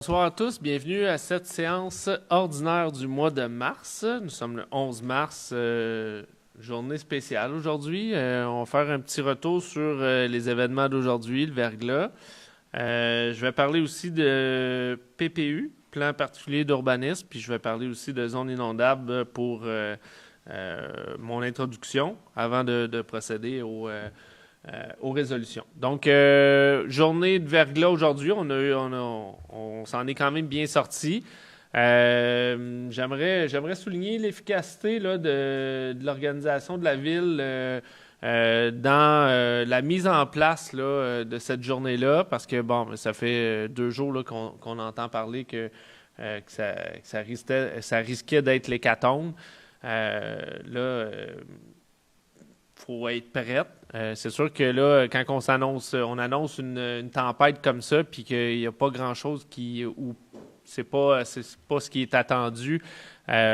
Bonsoir à tous, bienvenue à cette séance ordinaire du mois de mars. Nous sommes le 11 mars, journée spéciale aujourd'hui. On va faire un petit retour sur les événements d'aujourd'hui, le verglas. Je vais parler aussi de PPU, plan particulier d'urbanisme, puis je vais parler aussi de zones inondables pour mon introduction avant de procéder aux résolutions. Donc, journée de verglas aujourd'hui, on s'en est quand même bien sorti. J'aimerais souligner l'efficacité là, de l'organisation de la ville dans la mise en place là, de cette journée-là, parce que bon, ça fait 2 jours là, qu'on entend parler que ça risquait d'être l'hécatombe. Faut être prête. C'est sûr que là, quand on annonce une tempête comme ça, puis qu'il n'y a pas grand-chose ou c'est pas ce qui est attendu,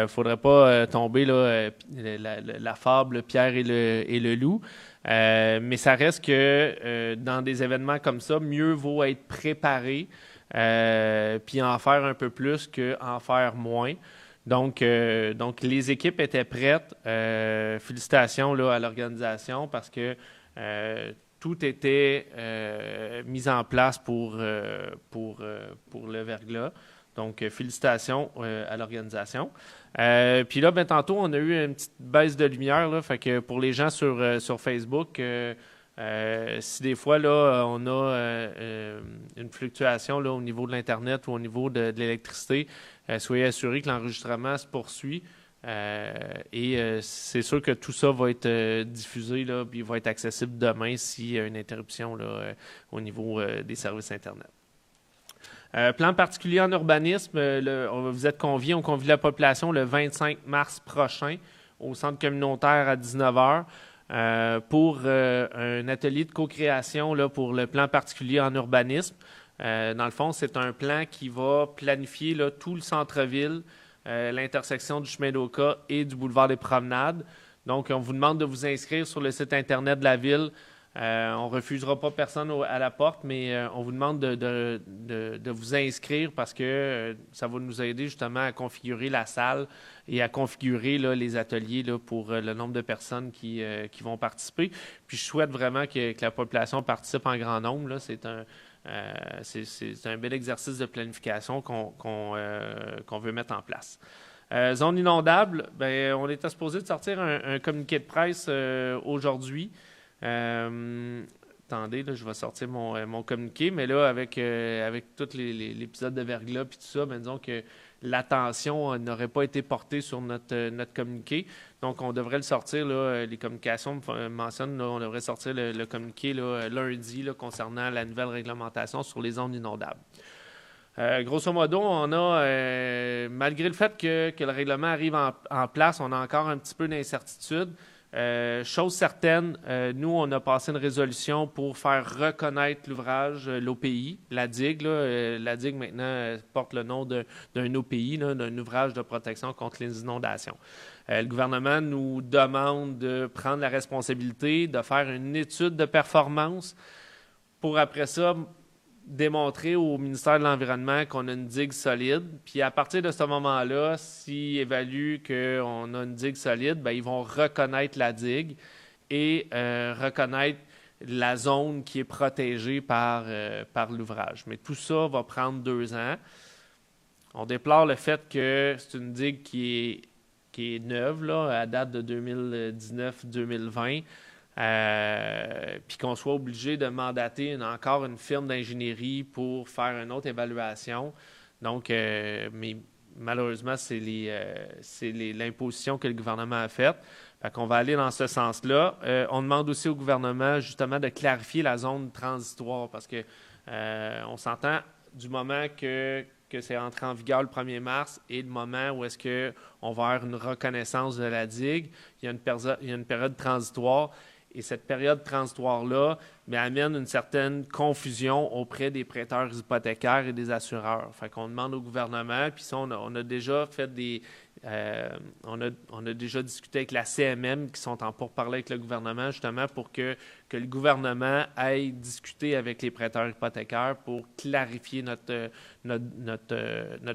faudrait pas tomber là, la fable Pierre et le loup. Mais ça reste que dans des événements comme ça, mieux vaut être préparé, puis en faire un peu plus qu'en faire moins. Donc, les équipes étaient prêtes. Félicitations là, à l'organisation parce que tout était mis en place pour le verglas. Donc, félicitations à l'organisation. Puis là, tantôt, on a eu une petite baisse de lumière. Là, fait que pour les gens sur Facebook, si des fois, là, on a une fluctuation là, au niveau de l'Internet ou au niveau de l'électricité, soyez assurés que l'enregistrement se poursuit et c'est sûr que tout ça va être diffusé là, puis va être accessible demain s'il y a une interruption là, au niveau des services Internet. Plan particulier en urbanisme, vous êtes conviés, on convie la population le 25 mars prochain au centre communautaire à 19h pour un atelier de co-création là, pour le plan particulier en urbanisme. Dans le fond, c'est un plan qui va planifier là, tout le centre-ville, l'intersection du chemin d'Oka et du boulevard des Promenades. Donc, on vous demande de vous inscrire sur le site Internet de la ville. On ne refusera pas personne à la porte, mais on vous demande de vous inscrire parce que ça va nous aider justement à configurer la salle et à configurer là, les ateliers là, pour le nombre de personnes qui vont participer. Puis je souhaite vraiment que la population participe en grand nombre. Là. C'est un bel exercice de planification qu'on veut mettre en place. Zone inondable, on était supposé de sortir un communiqué de presse aujourd'hui. Attendez, là, je vais sortir mon communiqué, mais là, avec tout l'épisode de verglas et tout ça, disons que l'attention n'aurait pas été portée sur notre communiqué. Donc, on devrait le sortir, là, les communications mentionnent, là, on devrait sortir le communiqué là, lundi là, concernant la nouvelle réglementation sur les zones inondables. Grosso modo, on a, malgré le fait que le règlement arrive en place, on a encore un petit peu d'incertitude. Chose certaine, nous, on a passé une résolution pour faire reconnaître l'ouvrage, l'OPI, la digue. Là, la digue, maintenant, porte le nom d'un OPI, là, d'un ouvrage de protection contre les inondations. Le gouvernement nous demande de prendre la responsabilité de faire une étude de performance pour, après ça, démontrer au ministère de l'Environnement qu'on a une digue solide. Puis à partir de ce moment-là, s'ils évaluent qu'on a une digue solide, ils vont reconnaître la digue et reconnaître la zone qui est protégée par l'ouvrage. Mais tout ça va prendre 2 ans. On déplore le fait que c'est une digue qui est neuve, là, à date de 2019-2020. Puis qu'on soit obligé de mandater encore une firme d'ingénierie pour faire une autre évaluation. Donc, mais malheureusement, c'est l'imposition que le gouvernement a faite. Fait qu'on va aller dans ce sens-là. On demande aussi au gouvernement, justement, de clarifier la zone transitoire parce que on s'entend du moment que c'est entré en vigueur le 1er mars et le moment où est-ce qu'on va avoir une reconnaissance de la digue, il y a une période transitoire. Et cette période transitoire-là amène une certaine confusion auprès des prêteurs hypothécaires et des assureurs. Fait qu'on demande au gouvernement, puis ça, on a déjà fait on a déjà discuté avec la CMM qui sont en pourparlers avec le gouvernement justement pour que le gouvernement aille discuter avec les prêteurs hypothécaires pour clarifier notre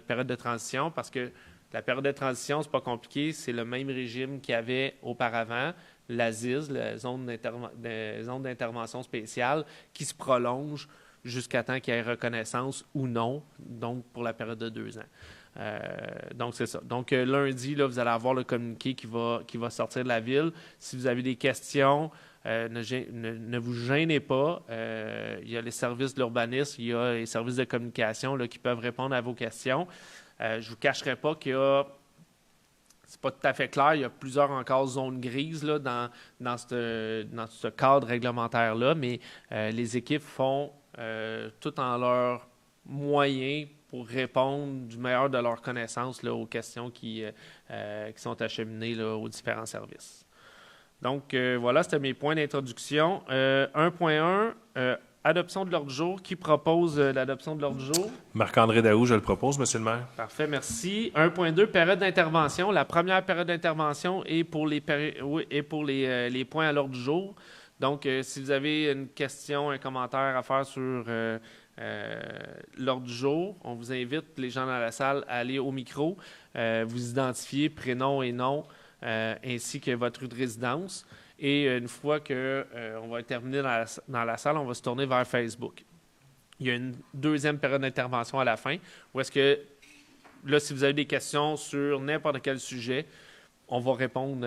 période de transition parce que la période de transition, c'est pas compliqué, c'est le même régime qu'il y avait auparavant, la ZIS, la zone d'intervention spéciale, qui se prolonge jusqu'à temps qu'il y ait reconnaissance ou non, donc pour la période de 2 ans. Donc, c'est ça. Donc, lundi, là, vous allez avoir le communiqué qui va sortir de la ville. Si vous avez des questions, ne vous gênez pas. Il y a les services de l'urbanisme, il y a les services de communication là, qui peuvent répondre à vos questions. Je ne vous cacherai pas qu'il y a... C'est pas tout à fait clair. Il y a plusieurs encore zones grises là, dans ce cadre réglementaire-là, mais les équipes font tout en leur moyen pour répondre du meilleur de leur connaissance là, aux questions qui sont acheminées là, aux différents services. Donc, voilà, c'était mes points d'introduction. 1.1, adoption de l'ordre du jour. Qui propose l'adoption de l'ordre du jour? Marc-André Daou, je le propose, Monsieur le maire. Parfait, merci. 1.2, période d'intervention. La première période d'intervention est pour les points à l'ordre du jour. Donc, si vous avez une question, un commentaire à faire sur l'ordre du jour, on vous invite, les gens dans la salle, à aller au micro, vous identifier, prénom et nom, ainsi que votre rue de résidence. Et une fois qu'on va terminer dans la salle, on va se tourner vers Facebook. Il y a une deuxième période d'intervention à la fin, où est-ce que, là, si vous avez des questions sur n'importe quel sujet, on va répondre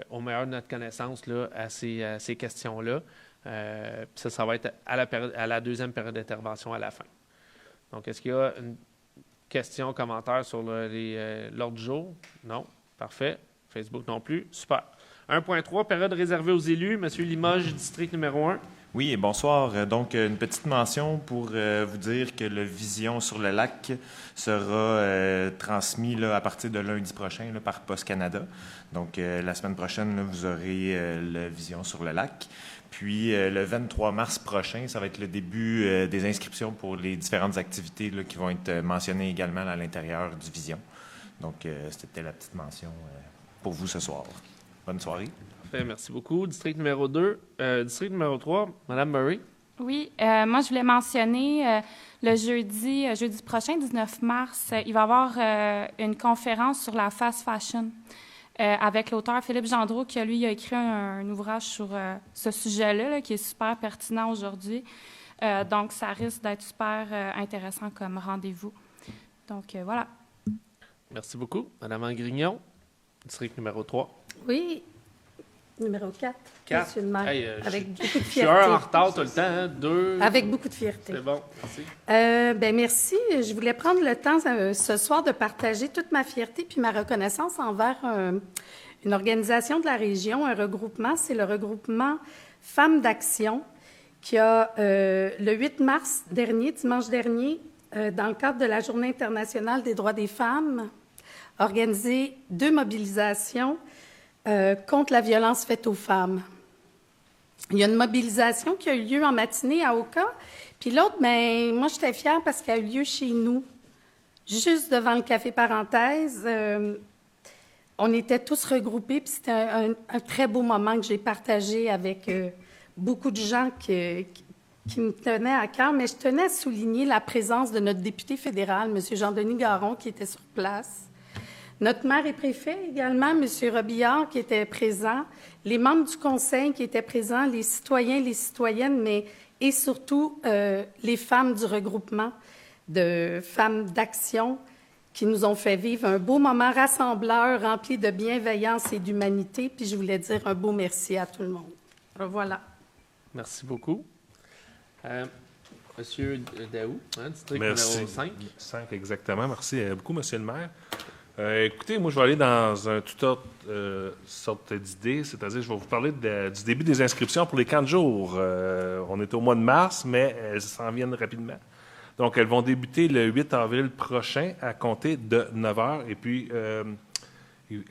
au meilleur de notre connaissance là, à ces questions-là. Ça va être à la deuxième période d'intervention à la fin. Donc, est-ce qu'il y a une question, commentaire sur l'ordre du jour? Non? Parfait. Facebook non plus. Super. 1.3, période réservée aux élus. Monsieur Limoges, district numéro 1. Oui, et bonsoir. Donc, une petite mention pour vous dire que le Vision sur le lac sera transmis là, à partir de lundi prochain là, par Post Canada. Donc, la semaine prochaine, là, vous aurez le Vision sur le lac. Puis, le 23 mars prochain, ça va être le début des inscriptions pour les différentes activités là, qui vont être mentionnées également à l'intérieur du Vision. Donc, c'était la petite mention pour vous ce soir. Bonne soirée. Parfait, merci beaucoup. District numéro 2. District numéro 3, Mme Murray. Oui, moi, je voulais mentionner le jeudi prochain, 19 mars, il va y avoir une conférence sur la fast fashion avec l'auteur Philippe Gendreau, qui, lui, a écrit un ouvrage sur ce sujet-là, là, qui est super pertinent aujourd'hui. Donc, ça risque d'être super intéressant comme rendez-vous. Donc, voilà. Merci beaucoup. Mme Angrignon, district numéro 3. Oui, numéro 4, Monsieur le maire, Hey, avec beaucoup de Je suis fierté. un en retard tout le temps, hein? 2. Avec beaucoup de fierté. C'est bon, merci. Merci. Je voulais prendre le temps ce soir de partager toute ma fierté puis ma reconnaissance envers une organisation de la région, un regroupement. C'est le regroupement Femmes d'Action qui a, le 8 mars dernier, dimanche dernier, dans le cadre de la Journée internationale des droits des femmes, organisé 2 mobilisations contre la violence faite aux femmes. Il y a une mobilisation qui a eu lieu en matinée à Oka, puis l'autre, bien, moi, j'étais fière parce qu'elle a eu lieu chez nous, juste devant le café Parenthèse. On était tous regroupés, puis c'était un très beau moment que j'ai partagé avec beaucoup de gens qui me tenaient à cœur, mais je tenais à souligner la présence de notre député fédéral, M. Jean-Denis Garon, qui était sur place. Notre maire et préfet également, M. Robillard, qui était présent, les membres du conseil qui étaient présents, les citoyens, les citoyennes, et surtout les femmes du regroupement de femmes d'action qui nous ont fait vivre un beau moment rassembleur rempli de bienveillance et d'humanité. Puis je voulais dire un beau merci à tout le monde. Alors, voilà. Merci beaucoup. Monsieur Daou, hein, district Merci. numéro 5. 5, exactement. Merci beaucoup, Monsieur le maire. Écoutez, moi, je vais aller dans un toute autre sorte d'idée, c'est-à-dire je vais vous parler du début des inscriptions pour les camps de jour. On est au mois de mars, mais elles s'en viennent rapidement. Donc, elles vont débuter le 8 avril prochain à compter de 9 h. Et puis,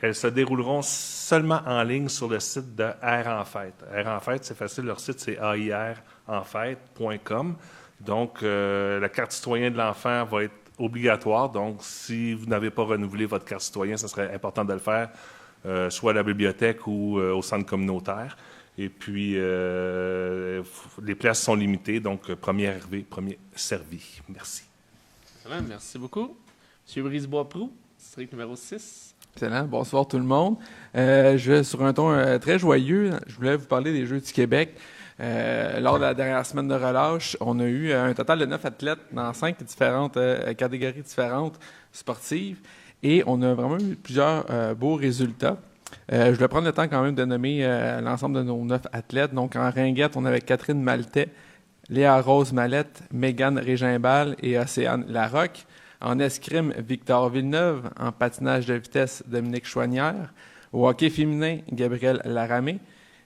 elles se dérouleront seulement en ligne sur le site de Air en Fête. Air en Fête, c'est facile, leur site, c'est airenfête.com. Donc, la carte citoyen de l'enfant va être obligatoire. Donc, si vous n'avez pas renouvelé votre carte citoyen, ce serait important de le faire, soit à la bibliothèque ou au centre communautaire. Et puis, les places sont limitées, donc premier arrivé, premier servi. Merci. Excellent, merci beaucoup. M. Brisebois-Proulx, district numéro 6. Excellent. Bonsoir tout le monde. Je vais sur un ton très joyeux. Je voulais vous parler des Jeux du Québec. Lors de la dernière semaine de relâche, on a eu un total de 9 athlètes dans 5 différentes catégories différentes sportives. Et on a vraiment eu plusieurs beaux résultats. Je vais prendre le temps quand même de nommer l'ensemble de nos 9 athlètes. Donc, en ringuette, on avait Catherine Maltais, Léa Rose Mallette, Mégane Régimbal et Océane Larocque. En escrime, Victor Villeneuve. En patinage de vitesse, Dominique Chouanière. Au hockey féminin, Gabriel Laramé.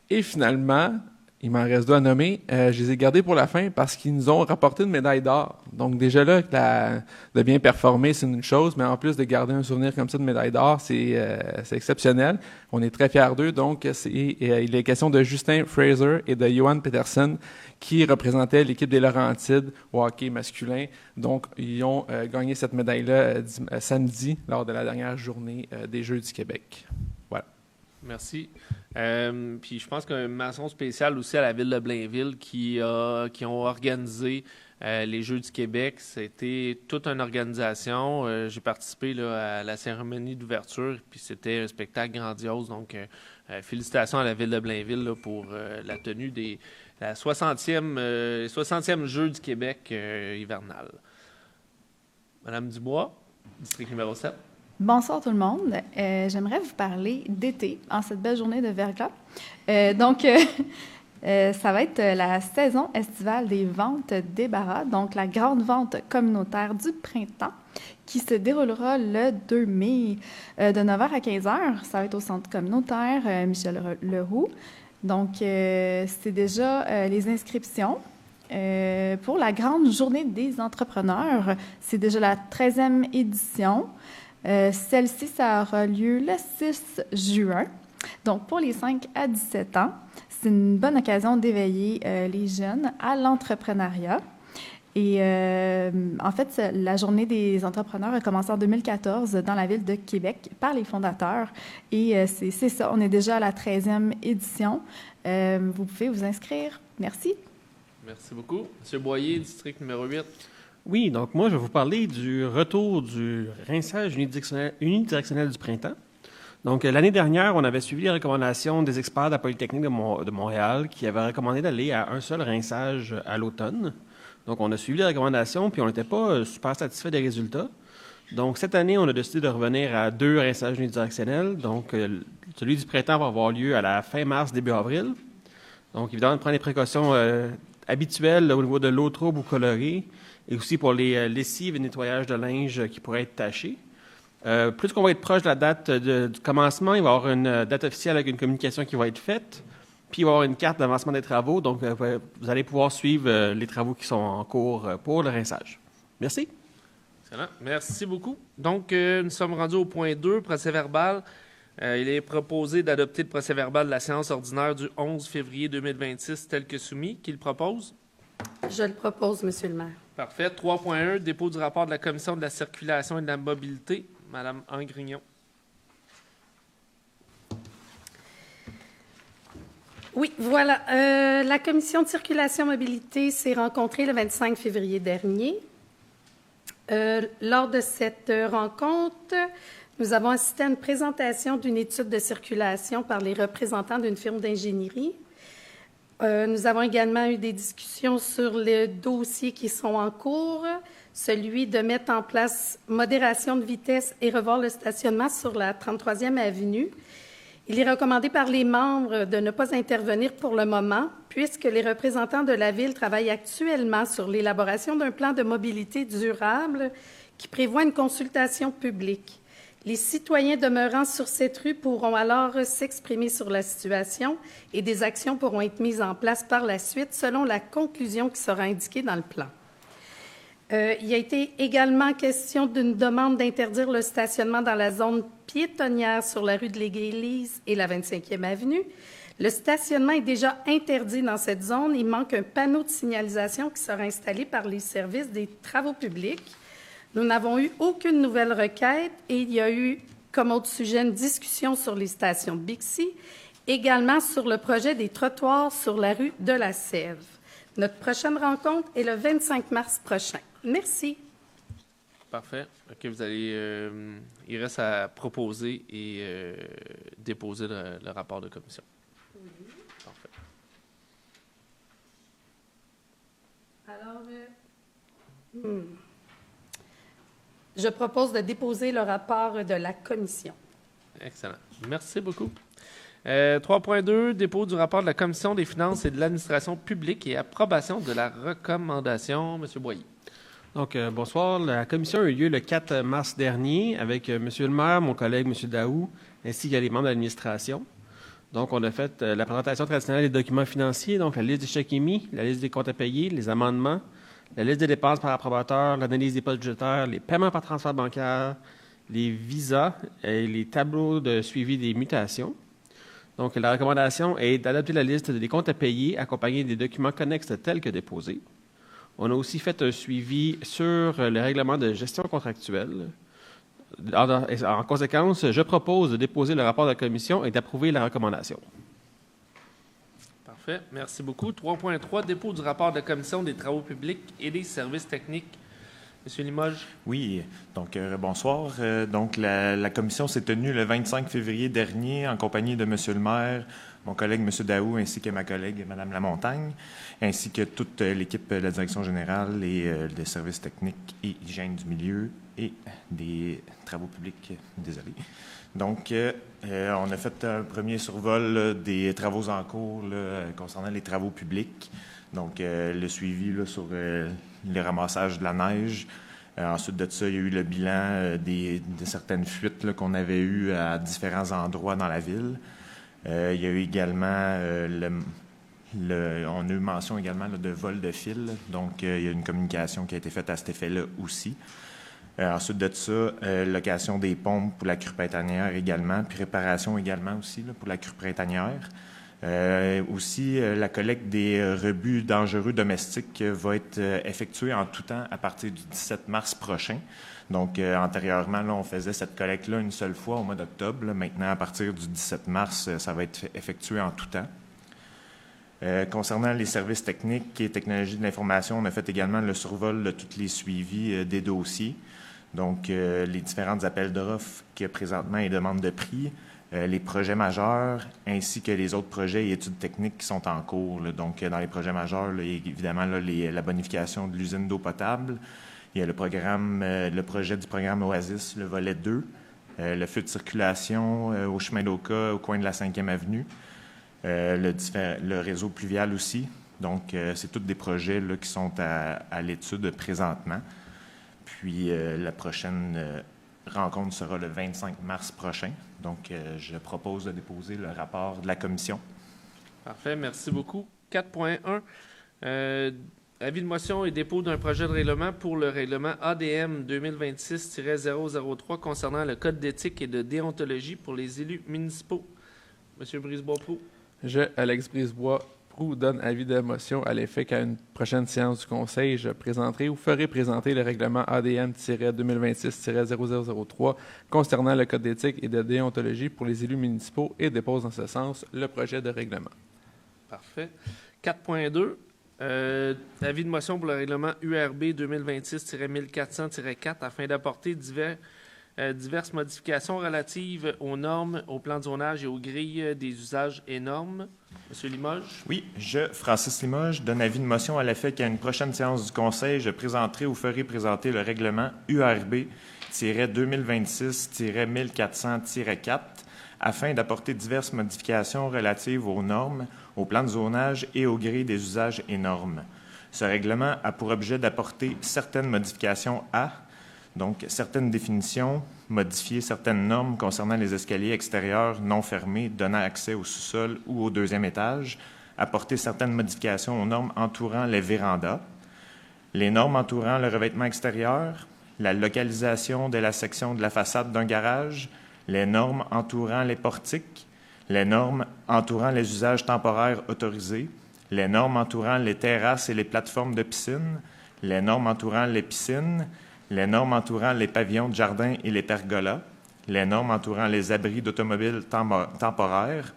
Et finalement, il m'en reste 2 à nommer. Je les ai gardés pour la fin parce qu'ils nous ont rapporté une médaille d'or. Donc déjà là, de bien performer, c'est une chose, mais en plus de garder un souvenir comme ça de médaille d'or, c'est exceptionnel. On est très fiers d'eux. Donc, il est question de Justin Fraser et de Johan Peterson qui représentaient l'équipe des Laurentides au hockey masculin. Donc, ils ont gagné cette médaille-là samedi lors de la dernière journée des Jeux du Québec. Voilà. Merci. Puis je pense qu'un mention spéciale aussi à la ville de Blainville qui ont organisé les Jeux du Québec. C'était toute une organisation. J'ai participé là, à la cérémonie d'ouverture, puis c'était un spectacle grandiose. Donc, félicitations à la ville de Blainville là, pour la tenue des 60e Jeux du Québec hivernal. Madame Dubois, district numéro 7. Bonsoir tout le monde. J'aimerais vous parler d'été, en cette belle journée de verglas. Ça va être la saison estivale des ventes débarras, donc la grande vente communautaire du printemps, qui se déroulera le 2 mai de 9h à 15h. Ça va être au centre communautaire Michel Leroux. Donc, c'est déjà les inscriptions. Pour la grande journée des entrepreneurs, c'est déjà la 13e édition. Celle-ci, ça aura lieu le 6 juin. Donc, pour les 5 à 17 ans, c'est une bonne occasion d'éveiller les jeunes à l'entrepreneuriat. Et en fait, la journée des entrepreneurs a commencé en 2014 dans la ville de Québec par les fondateurs. Et c'est ça, on est déjà à la 13e édition. Vous pouvez vous inscrire. Merci. Merci beaucoup. M. Boyer, district numéro 8. Oui, donc moi, je vais vous parler du retour du rinçage unidirectionnel du printemps. Donc, l'année dernière, on avait suivi les recommandations des experts de la Polytechnique de Montréal qui avaient recommandé d'aller à un seul rinçage à l'automne. Donc, on a suivi les recommandations, puis on n'était pas super satisfait des résultats. Donc, cette année, on a décidé de revenir à 2 rinçages unidirectionnels. Donc, celui du printemps va avoir lieu à la fin mars, début avril. Donc, évidemment, on prend les précautions habituelles là, au niveau de l'eau trouble ou colorée, et aussi pour les lessives et nettoyage de linge qui pourraient être tachés. Plus qu'on va être proche de la date du commencement, il va y avoir une date officielle avec une communication qui va être faite, puis il va y avoir une carte d'avancement des travaux, donc vous allez pouvoir suivre les travaux qui sont en cours pour le rinçage. Merci. Excellent. Merci beaucoup. Donc, nous sommes rendus au point 2, procès-verbal. Il est proposé d'adopter le procès-verbal de la séance ordinaire du 11 février 2026 tel que soumis. Qui le propose? Je le propose, Monsieur le maire. Parfait. 3.1, dépôt du rapport de la Commission de la circulation et de la mobilité. Madame Angrignon. Oui, voilà. La Commission de circulation et mobilité s'est rencontrée le 25 février dernier. Lors de cette rencontre, nous avons assisté à une présentation d'une étude de circulation par les représentants d'une firme d'ingénierie. Nous avons également eu des discussions sur les dossiers qui sont en cours, celui de mettre en place modération de vitesse et revoir le stationnement sur la 33e avenue. Il est recommandé par les membres de ne pas intervenir pour le moment, puisque les représentants de la Ville travaillent actuellement sur l'élaboration d'un plan de mobilité durable qui prévoit une consultation publique. Les citoyens demeurant sur cette rue pourront alors s'exprimer sur la situation et des actions pourront être mises en place par la suite selon la conclusion qui sera indiquée dans le plan. Il a été également question d'une demande d'interdire le stationnement dans la zone piétonnière sur la rue de l'Église et la 25e avenue. Le stationnement est déjà interdit dans cette zone. Il manque un panneau de signalisation qui sera installé par les services des travaux publics. Nous n'avons eu aucune nouvelle requête et il y a eu, comme autre sujet, une discussion sur les stations de Bixi, également sur le projet des trottoirs sur la rue de la Sève. Notre prochaine rencontre est le 25 mars prochain. Merci. Parfait. OK, vous allez... il reste à proposer et déposer le rapport de commission. Parfait. Alors, je propose de déposer le rapport de la commission. Excellent. Merci beaucoup. 3.2, dépôt du rapport de la Commission des finances et de l'administration publique et approbation de la recommandation. Monsieur Boyer. Donc, bonsoir. La commission a eu lieu le 4 mars dernier avec Monsieur le maire, mon collègue Monsieur Daou, ainsi que les membres de l'administration. Donc, on a fait la présentation traditionnelle des documents financiers, donc la liste des chèques émis, la liste des comptes à payer, les amendements, la liste des dépenses par approbateur, l'analyse des postes budgétaires, les paiements par transfert bancaire, les visas et les tableaux de suivi des mutations. Donc, la recommandation est d'adopter la liste des comptes à payer accompagnée des documents connexes tels que déposés. On a aussi fait un suivi sur le règlement de gestion contractuelle. En conséquence, je propose de déposer le rapport de la commission et d'approuver la recommandation. Parfait. Merci beaucoup. 3.3, dépôt du rapport de la Commission des travaux publics et des services techniques. Monsieur Limoges. Oui, donc bonsoir. Donc la commission s'est tenue le 25 février dernier en compagnie de Monsieur le maire, mon collègue Monsieur Daou, ainsi que ma collègue Madame Lamontagne, ainsi que toute l'équipe de la direction générale et des services techniques et hygiène du milieu et des travaux publics. Désolé. Donc, on a fait un premier survol des travaux en cours concernant les travaux publics. Donc, le suivi sur le ramassage de la neige. Ensuite de ça, il y a eu le bilan de certaines fuites qu'on avait eues à différents endroits dans la ville. Il y a eu également, on a eu mention également de vol de fil. Donc, il y a une communication qui a été faite à cet effet-là aussi. Ensuite de ça, location des pompes pour la crue printanière également, puis réparation également aussi pour la crue printanière. Aussi, la collecte des rebuts dangereux domestiques va être effectuée en tout temps à partir du 17 mars prochain. Donc, antérieurement, là, on faisait cette collecte-là une seule fois au mois d'octobre. Maintenant, à partir du 17 mars, ça va être effectué en tout temps. Concernant les services techniques et technologies de l'information, on a fait également le survol de tous les suivis des dossiers. Donc, les différents appels d'offres qu'il y a présentement et demandes de prix, les projets majeurs, ainsi que les autres projets et études techniques qui sont en cours. Là. Donc, dans les projets majeurs, là, il y a évidemment là, la bonification de l'usine d'eau potable. Il y a le projet du programme Oasis, le volet 2, le feu de circulation au chemin d'Oka, au coin de la 5e avenue, le réseau pluvial aussi. Donc, c'est tous des projets là, qui sont à l'étude présentement. Puis, la prochaine rencontre sera le 25 mars prochain. Donc, je propose de déposer le rapport de la commission. Parfait, merci beaucoup. 4.1, avis de motion et dépôt d'un projet de règlement pour le règlement ADM 2026-003 concernant le code d'éthique et de déontologie pour les élus municipaux. Monsieur Brisebois-Proux. Je, Alex Brisebois-Proux, donne avis de motion à l'effet qu'à une prochaine séance du Conseil, je présenterai ou ferai présenter le règlement ADM-2026-0003 concernant le code d'éthique et de déontologie pour les élus municipaux et dépose en ce sens le projet de règlement. Parfait. 4.2, avis de motion pour le règlement URB 2026-1400-4 afin d'apporter diverses modifications relatives aux normes, au plan de zonage et aux grilles des usages et normes. Monsieur Limoges. Oui, Francis Limoges, donne avis de motion à l'effet qu'à une prochaine séance du Conseil, je présenterai ou ferai présenter le règlement URB-2026-1400-4 afin d'apporter diverses modifications relatives aux normes, au plan de zonage et aux grilles des usages et normes. Ce règlement a pour objet d'apporter certaines modifications donc certaines définitions, modifier certaines normes concernant les escaliers extérieurs non fermés donnant accès au sous-sol ou au deuxième étage, apporter certaines modifications aux normes entourant les vérandas, les normes entourant le revêtement extérieur, la localisation de la section de la façade d'un garage, les normes entourant les portiques, les normes entourant les usages temporaires autorisés, les normes entourant les terrasses et les plateformes de piscine, les normes entourant les piscines, les normes entourant les pavillons de jardin et les pergolas, les normes entourant les abris d'automobiles temporaires,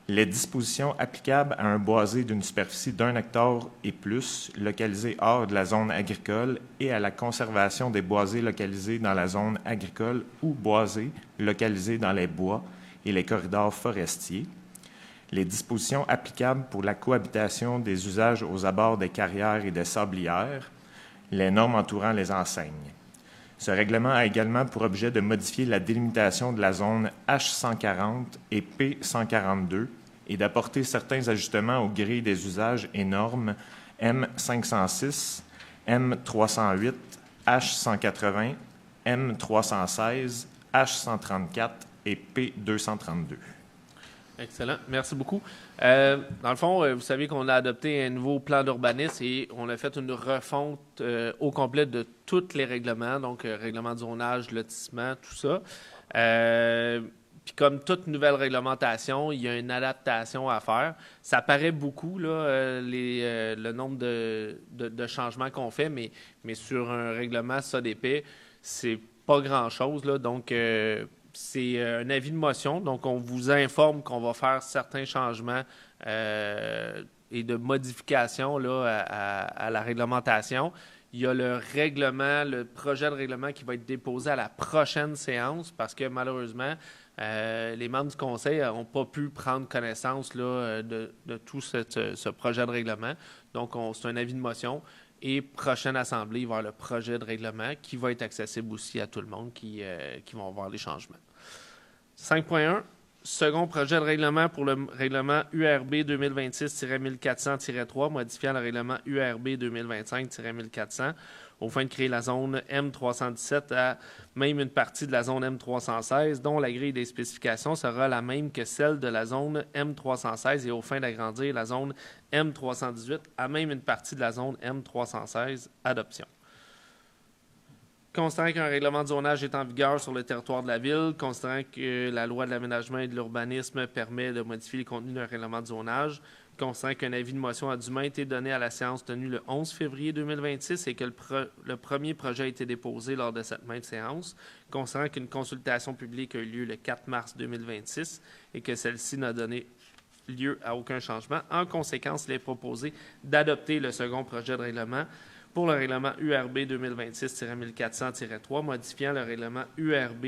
les dispositions applicables à un boisé d'une superficie d'1 hectare et plus, localisé hors de la zone agricole, et à la conservation des boisés localisés dans la zone agricole ou boisés localisés dans les bois et les corridors forestiers, les dispositions applicables pour la cohabitation des usages aux abords des carrières et des sablières, les normes entourant les enseignes. Ce règlement a également pour objet de modifier la délimitation de la zone H140 et P142 et d'apporter certains ajustements aux grilles des usages et normes M506, M308, H180, M316, H134 et P232. Excellent. Merci beaucoup. Dans le fond, vous savez qu'on a adopté un nouveau plan d'urbanisme et on a fait une refonte au complet de tous les règlements, donc règlement de zonage, lotissement, tout ça. Puis comme toute nouvelle réglementation, il y a une adaptation à faire. Ça paraît beaucoup, là, le nombre de changements qu'on fait, mais sur un règlement SODP, c'est pas grand-chose, là. Donc, c'est un avis de motion. Donc, on vous informe qu'on va faire certains changements et de modifications là, à la réglementation. Il y a le projet de règlement qui va être déposé à la prochaine séance parce que malheureusement, les membres du conseil n'ont pas pu prendre connaissance là, de tout ce projet de règlement. Donc, c'est un avis de motion. Et prochaine assemblée, il va y avoir le projet de règlement qui va être accessible aussi à tout le monde qui vont voir les changements. 5.1, second projet de règlement pour le règlement URB 2026-1400-3, modifiant le règlement URB 2025-1400 aux fins de créer la zone M317 à même une partie de la zone M316, dont la grille des spécifications sera la même que celle de la zone M316 et aux fins d'agrandir la zone M318 à même une partie de la zone M316. Adoption. Considérant qu'un règlement de zonage est en vigueur sur le territoire de la Ville, considérant que la loi de l'aménagement et de l'urbanisme permet de modifier les contenus d'un règlement de zonage, considérant qu'un avis de motion a dûment été donné à la séance tenue le 11 février 2026 et que le premier projet a été déposé lors de cette même séance, considérant qu'une consultation publique a eu lieu le 4 mars 2026 et que celle-ci n'a donné lieu à aucun changement. En conséquence, il est proposé d'adopter le second projet de règlement pour le règlement URB 2026-1400-3, modifiant le règlement URB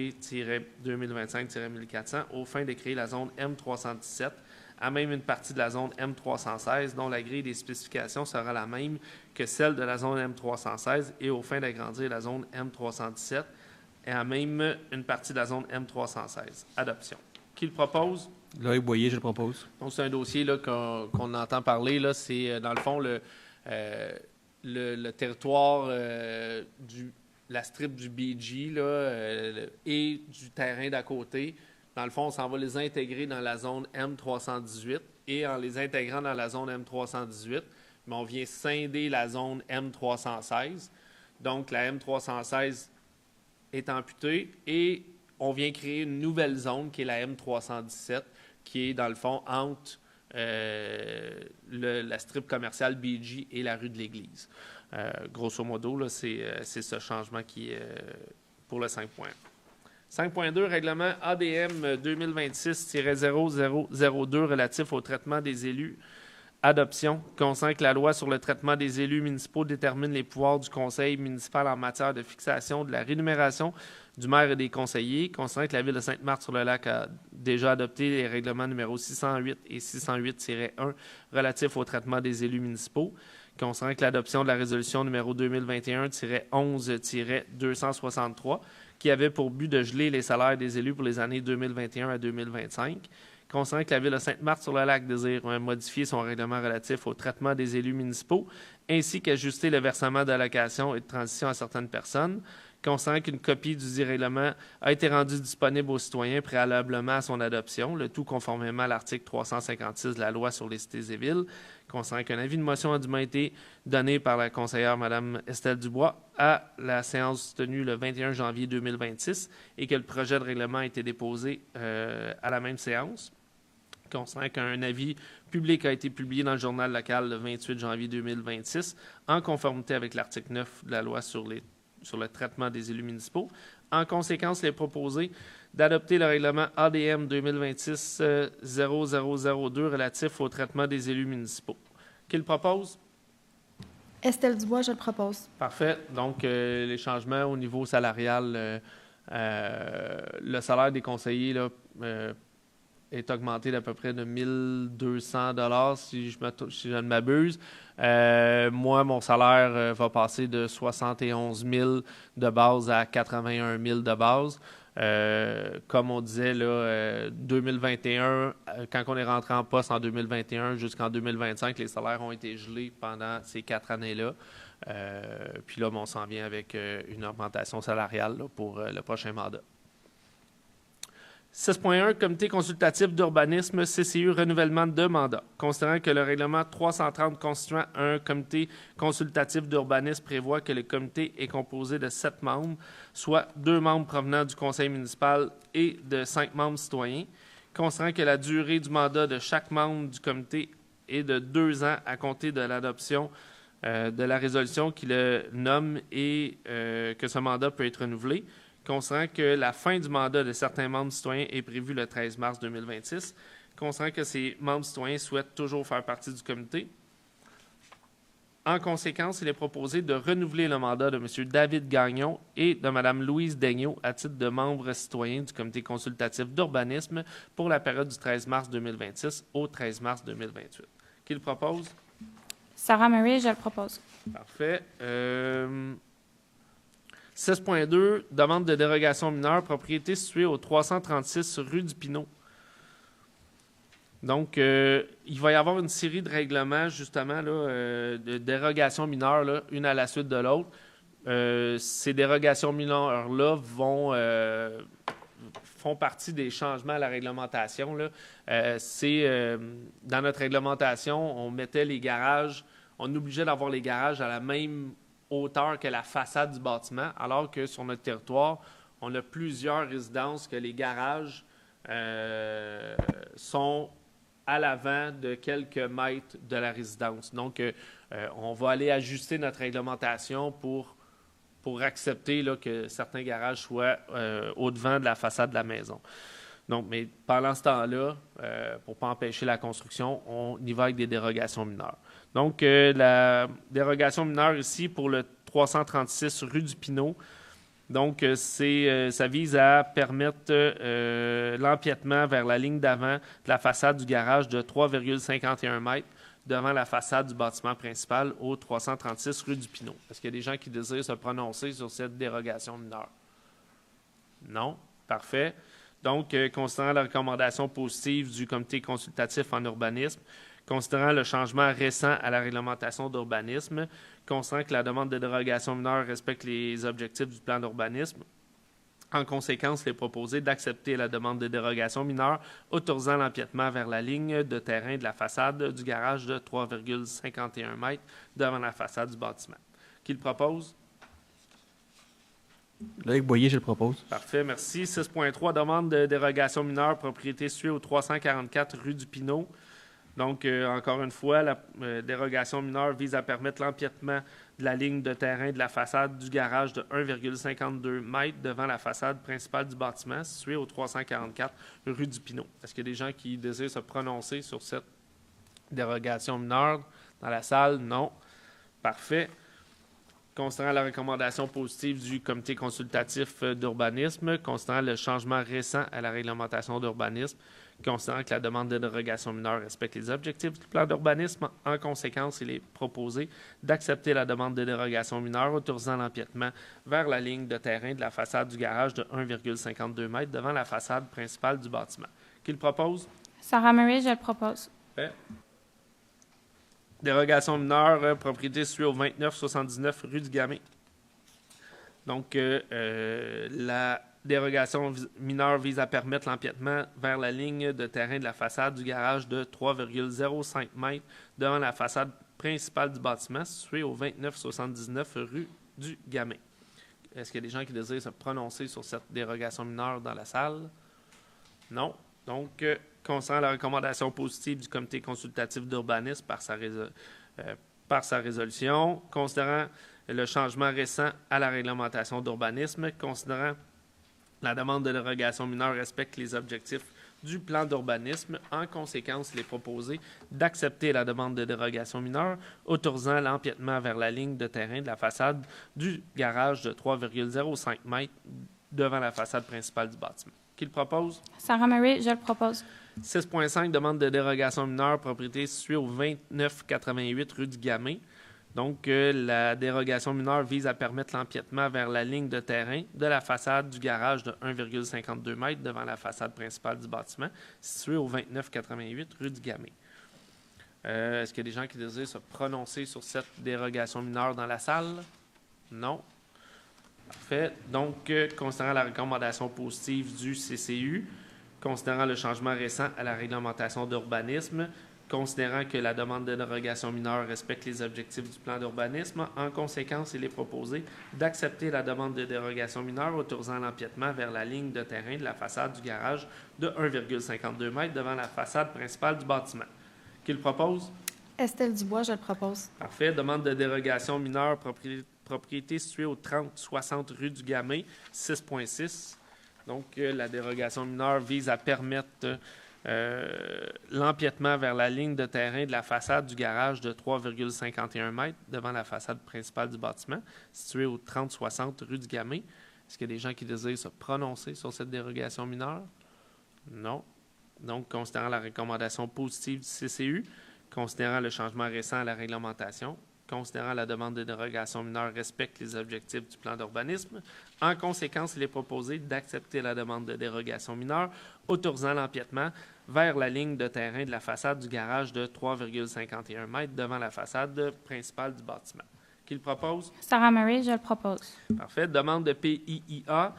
2025-1400 aux fins de créer la zone M317 à même une partie de la zone M316, dont la grille des spécifications sera la même que celle de la zone M316 et aux fins d'agrandir la zone M317 et à même une partie de la zone M316. Adoption. Qui le propose? Loïc Boyer, je le propose. Donc, c'est un dossier là, qu'on entend parler. Là, c'est, dans le fond, le territoire la strip du BG là, et du terrain d'à côté. Dans le fond, on s'en va les intégrer dans la zone M318 et en les intégrant dans la zone M318, mais on vient scinder la zone M316. Donc, la M316 est amputée et on vient créer une nouvelle zone qui est la M317 qui est, dans le fond, entre la strip commerciale BG et la rue de l'Église. Grosso modo, là, c'est ce changement qui est pour le 5.1. 5.2, règlement ADM 2026-0002 relatif au traitement des élus. Adoption. Consent que la loi sur le traitement des élus municipaux détermine les pouvoirs du conseil municipal en matière de fixation de la rémunération du maire et des conseillers. Consent que la Ville de Sainte-Marthe-sur-le-Lac a déjà adopté les règlements numéros 608 et 608-1 relatifs au traitement des élus municipaux. Concernant que l'adoption de la résolution numéro 2021-11-263, qui avait pour but de geler les salaires des élus pour les années 2021 à 2025. Concernant que la Ville de Sainte-Marthe-sur-le-Lac désire modifier son règlement relatif au traitement des élus municipaux, ainsi qu'ajuster le versement d'allocations et de transition à certaines personnes. Concernant qu'une copie du dit règlement a été rendue disponible aux citoyens préalablement à son adoption, le tout conformément à l'article 356 de la loi sur les cités et villes. Concernant qu'un avis de motion a dûment été donné par la conseillère Mme Estelle Dubois à la séance tenue le 21 janvier 2026 et que le projet de règlement a été déposé à la même séance. Concernant qu'un avis public a été publié dans le journal local le 28 janvier 2026 en conformité avec l'article 9 de la loi sur sur le traitement des élus municipaux. En conséquence, il est proposé d'adopter le règlement ADM 2026-0002 relatif au traitement des élus municipaux. Qui le propose? Estelle Dubois, je le propose. Parfait. Donc, les changements au niveau salarial, le salaire des conseillers là, est augmenté d'à peu près de 1 200 $ si je ne m'abuse. Moi, mon salaire va passer de 71 000 de base à 81 000 de base. Comme on disait, là, 2021, quand on est rentré en poste en 2021 jusqu'en 2025, les salaires ont été gelés pendant ces 4 années-là. Puis là, on s'en vient avec une augmentation salariale là, pour le prochain mandat. 6.1, Comité consultatif d'urbanisme, CCU, renouvellement de mandat. Considérant que le règlement 330 constituant un comité consultatif d'urbanisme prévoit que le comité est composé de 7 membres, soit 2 membres provenant du conseil municipal et de 5 membres citoyens. Considérant que la durée du mandat de chaque membre du comité est de 2 ans à compter de l'adoption de la résolution qui le nomme et que ce mandat peut être renouvelé. Considérant que la fin du mandat de certains membres citoyens est prévue le 13 mars 2026, considérant que ces membres citoyens souhaitent toujours faire partie du comité. En conséquence, il est proposé de renouveler le mandat de M. David Gagnon et de Mme Louise Daigneault à titre de membres citoyens du comité consultatif d'urbanisme pour la période du 13 mars 2026 au 13 mars 2028. Qui le propose? Sarah Murray, je le propose. Parfait. 6.2, demande de dérogation mineure, propriété située au 336 rue du Pinot. Donc, il va y avoir une série de règlements, justement, là, de dérogations mineures, là, une à la suite de l'autre. Ces dérogations mineures-là font partie des changements à la réglementation. Là. Dans notre réglementation, on mettait les garages, on obligeait d'avoir les garages à la même hauteur que la façade du bâtiment, alors que sur notre territoire, on a plusieurs résidences que les garages sont à l'avant de quelques mètres de la résidence. Donc, on va aller ajuster notre réglementation pour accepter là, que certains garages soient au-devant de la façade de la maison. Donc, mais pendant ce temps-là, pour ne pas empêcher la construction, on y va avec des dérogations mineures. Donc, la dérogation mineure ici pour le 336 rue du Pinot, donc ça vise à permettre l'empiètement vers la ligne d'avant de la façade du garage de 3,51 mètres devant la façade du bâtiment principal au 336 rue du Pinot. Est-ce qu'il y a des gens qui désirent se prononcer sur cette dérogation mineure? Non? Parfait. Donc, considérant la recommandation positive du comité consultatif en urbanisme, considérant le changement récent à la réglementation d'urbanisme, considérant que la demande de dérogation mineure respecte les objectifs du plan d'urbanisme, en conséquence, il est proposé d'accepter la demande de dérogation mineure autorisant l'empiètement vers la ligne de terrain de la façade du garage de 3,51 mètres devant la façade du bâtiment. Qui le propose? Loïc Boyer, je le propose. Parfait, merci. 6.3, demande de dérogation mineure, propriété située au 344 rue du Pinot. Donc, encore une fois, la dérogation mineure vise à permettre l'empiètement de la ligne de terrain de la façade du garage de 1,52 mètres devant la façade principale du bâtiment située au 344 rue du Pinot. Est-ce qu'il y a des gens qui désirent se prononcer sur cette dérogation mineure dans la salle? Non. Parfait. Considérant la recommandation positive du comité consultatif d'urbanisme, considérant le changement récent à la réglementation d'urbanisme, considérant que la demande de dérogation mineure respecte les objectifs du plan d'urbanisme, en conséquence, il est proposé d'accepter la demande de dérogation mineure autorisant l'empiètement vers la ligne de terrain de la façade du garage de 1,52 mètres devant la façade principale du bâtiment. Qui le propose? Sarah Murray, je le propose. Fait. Dérogation mineure, propriété située au 2979 rue du Gamay. Donc, la dérogation mineure vise à permettre l'empiètement vers la ligne de terrain de la façade du garage de 3,05 mètres devant la façade principale du bâtiment située au 2979 rue du Gamay. Est-ce qu'il y a des gens qui désirent se prononcer sur cette dérogation mineure dans la salle? Non. Donc, concernant la recommandation positive du comité consultatif d'urbanisme par sa résolution, considérant le changement récent à la réglementation d'urbanisme, considérant la demande de dérogation mineure respecte les objectifs du plan d'urbanisme. En conséquence, il est proposé d'accepter la demande de dérogation mineure autorisant l'empiètement vers la ligne de terrain de la façade du garage de 3,05 mètres devant la façade principale du bâtiment. Qui le propose? Sarah Murray, je le propose. 6.5, demande de dérogation mineure, propriété située au 2988 rue du Gamay. Donc, la dérogation mineure vise à permettre l'empiètement vers la ligne de terrain de la façade du garage de 1,52 mètres devant la façade principale du bâtiment, située au 2988 rue du Gamay. Est-ce qu'il y a des gens qui désirent se prononcer sur cette dérogation mineure dans la salle? Non. Parfait. Donc, considérant la recommandation positive du CCU, considérant le changement récent à la réglementation d'urbanisme, considérant que la demande de dérogation mineure respecte les objectifs du plan d'urbanisme, en conséquence, il est proposé d'accepter la demande de dérogation mineure autorisant l'empiètement vers la ligne de terrain de la façade du garage de 1,52 mètres devant la façade principale du bâtiment. Qui le propose? Estelle Dubois, je le propose. Parfait. Demande de dérogation mineure, propriété située au 30-60 rue du Gamay, 6.6. Donc, la dérogation mineure vise à permettre l'empiètement vers la ligne de terrain de la façade du garage de 3,51 mètres devant la façade principale du bâtiment, située au 30-60 rue du Gamay. Est-ce qu'il y a des gens qui désirent se prononcer sur cette dérogation mineure? Non. Donc, considérant la recommandation positive du CCU, considérant le changement récent à la réglementation, considérant la demande de dérogation mineure respecte les objectifs du plan d'urbanisme. En conséquence, il est proposé d'accepter la demande de dérogation mineure autorisant l'empiètement vers la ligne de terrain de la façade du garage de 3,51 mètres devant la façade principale du bâtiment. Qui le propose? Sarah Murray, je le propose. Parfait. Demande de PIIA.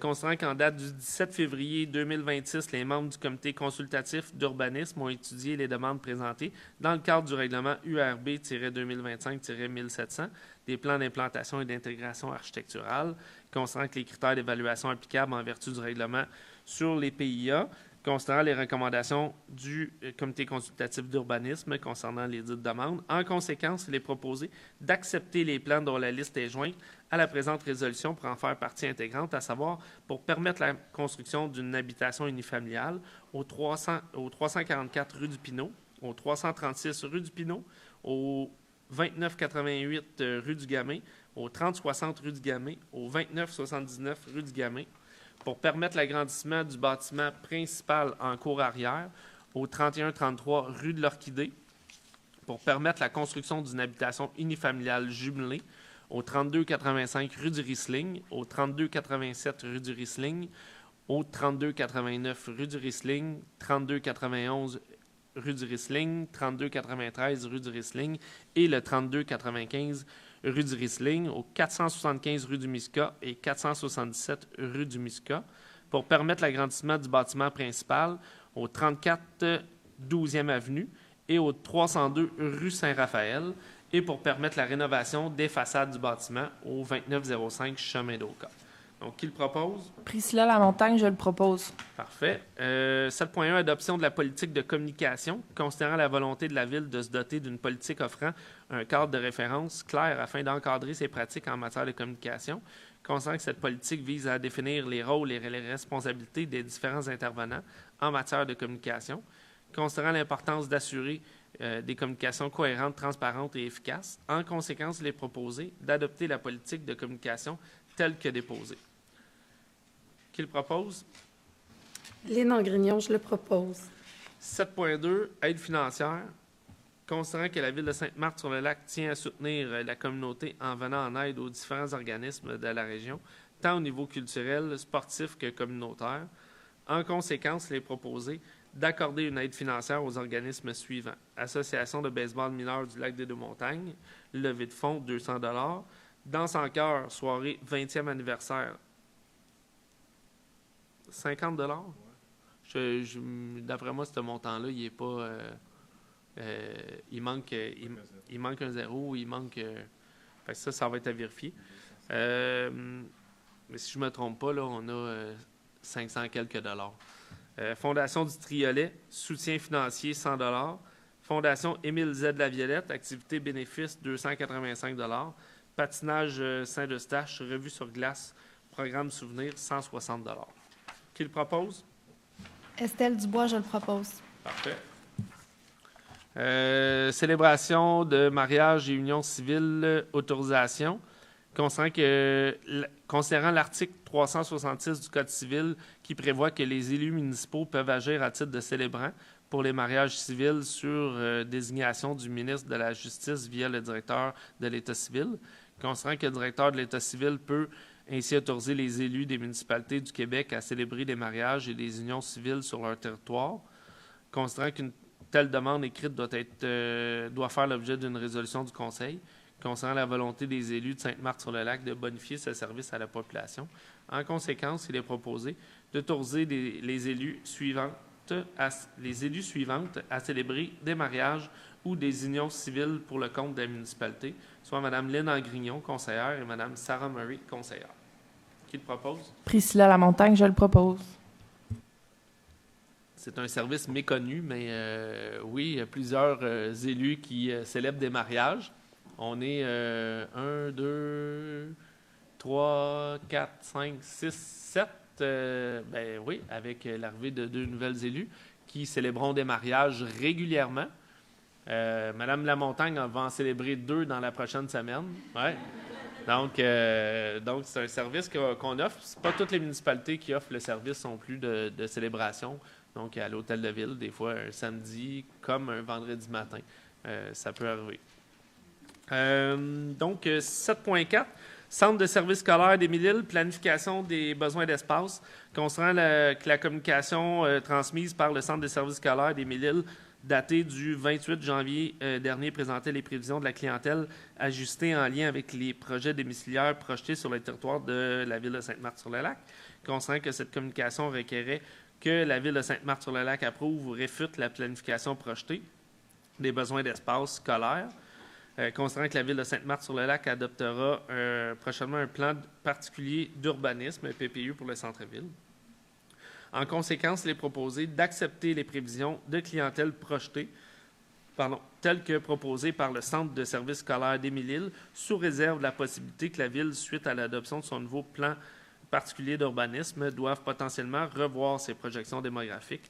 Considérant qu'en date du 17 février 2026, les membres du comité consultatif d'urbanisme ont étudié les demandes présentées dans le cadre du règlement URB-2025-1700 des plans d'implantation et d'intégration architecturale, considérant que les critères d'évaluation applicables en vertu du règlement sur les PIA, considérant les recommandations du comité consultatif d'urbanisme concernant les dites demandes. En conséquence, il est proposé d'accepter les plans dont la liste est jointe à la présente résolution pour en faire partie intégrante, à savoir pour permettre la construction d'une habitation unifamiliale au 344 rue du Pineau, au 336 rue du Pineau, au 2988 rue du Gamay, au 3060 rue du Gamay, au 2979 rue du Gamay, pour permettre l'agrandissement du bâtiment principal en cour arrière, au 3133 rue de l'Orchidée, pour permettre la construction d'une habitation unifamiliale jumelée, au 3285 rue du Riesling, au 3287 rue du Riesling, au 3289 rue du Riesling, 3291 rue du Riesling, 3293 rue du Riesling et le 3295 rue du Riesling, au 475 rue du Misca et 477 rue du Misca, pour permettre l'agrandissement du bâtiment principal au 34 12e avenue et au 302 rue Saint-Raphaël, et pour permettre la rénovation des façades du bâtiment au 2905 chemin d'Oka. Donc, qui le propose? Priscilla Lamontagne, je le propose. Parfait. 7.1, adoption de la politique de communication, considérant la volonté de la Ville de se doter d'une politique offrant un cadre de référence clair afin d'encadrer ses pratiques en matière de communication, considérant que cette politique vise à définir les rôles et les responsabilités des différents intervenants en matière de communication, considérant l'importance d'assurer des communications cohérentes, transparentes et efficaces. En conséquence, il est proposé d'adopter la politique de communication telle que déposée. Qui le propose? Lynn Angrignon, je le propose. 7.2, aide financière. Considérant que la Ville de Sainte-Marthe-sur-le-Lac tient à soutenir la communauté en venant en aide aux différents organismes de la région, tant au niveau culturel, sportif que communautaire. En conséquence, il est proposé d'accorder une aide financière aux organismes suivants. Association de baseball mineur du Lac des Deux-Montagnes, levée de fonds 200 $, Danse en chœur, soirée 20e anniversaire, 50 $. D'après moi, ce montant-là, il n'est pas... il manque un zéro, il manque... fait que ça va être à vérifier. Mais si je ne me trompe pas, là, on a 500 quelques dollars. Fondation du Triolet, soutien financier 100 $. Fondation Émile Z. Laviolette, activité bénéfice 285 $. patinage Saint-Eustache, revue sur glace, programme souvenir, 160 $. Qui le propose? Estelle Dubois, je le propose. Parfait. Célébration de mariage et union civile, autorisation. Considérant l'article 366 du Code civil qui prévoit que les élus municipaux peuvent agir à titre de célébrants pour les mariages civils sur désignation du ministre de la Justice via le directeur de l'État civil. Considérant que le directeur de l'État civil peut ainsi autoriser les élus des municipalités du Québec à célébrer des mariages et des unions civiles sur leur territoire. Considérant qu'une telle demande écrite doit faire l'objet d'une résolution du Conseil. Concernant la volonté des élus de Sainte-Marthe-sur-le-Lac de bonifier ce service à la population. En conséquence, il est proposé d'autoriser les élus suivantes à célébrer des mariages ou des unions civiles pour le compte de la municipalité, soit Mme Lynn Angrignon, conseillère, et Mme Sarah Murray, conseillère. Qui le propose? Priscilla Lamontagne, je le propose. C'est un service méconnu, mais oui, il y a plusieurs élus qui célèbrent des mariages. On est 1, 2, 3, 4, 5, 6, 7. Ben oui, avec l'arrivée de 2 nouvelles élus qui célébreront des mariages régulièrement. Madame Lamontagne va en célébrer 2 dans la prochaine semaine. Ouais. Donc c'est un service qu'on offre. Ce pas toutes les municipalités qui offrent le service non plus de célébration. Donc, à l'hôtel de ville, des fois un samedi comme un vendredi matin. Ça peut arriver. Donc, 7.4, Centre de services scolaires d'Émile-Île, planification des besoins d'espace. Concernant la communication transmise par le Centre de services scolaires d'Émile-Île, datée du 28 janvier dernier, présentait les prévisions de la clientèle ajustées en lien avec les projets domiciliaires projetés sur le territoire de la ville de Sainte-Marthe-sur-le-Lac. Concernant que cette communication requérait que la ville de Sainte-Marthe-sur-le-Lac approuve ou réfute la planification projetée des besoins d'espace scolaire. Considérant que la ville de Sainte-Marthe-sur-le-Lac adoptera prochainement un plan particulier d'urbanisme, un PPU pour le centre-ville. En conséquence, il est proposé d'accepter les prévisions de clientèle projetées, telles que proposées par le Centre de services scolaires d'Émile-Île, sous réserve de la possibilité que la ville, suite à l'adoption de son nouveau plan particulier d'urbanisme, doive potentiellement revoir ses projections démographiques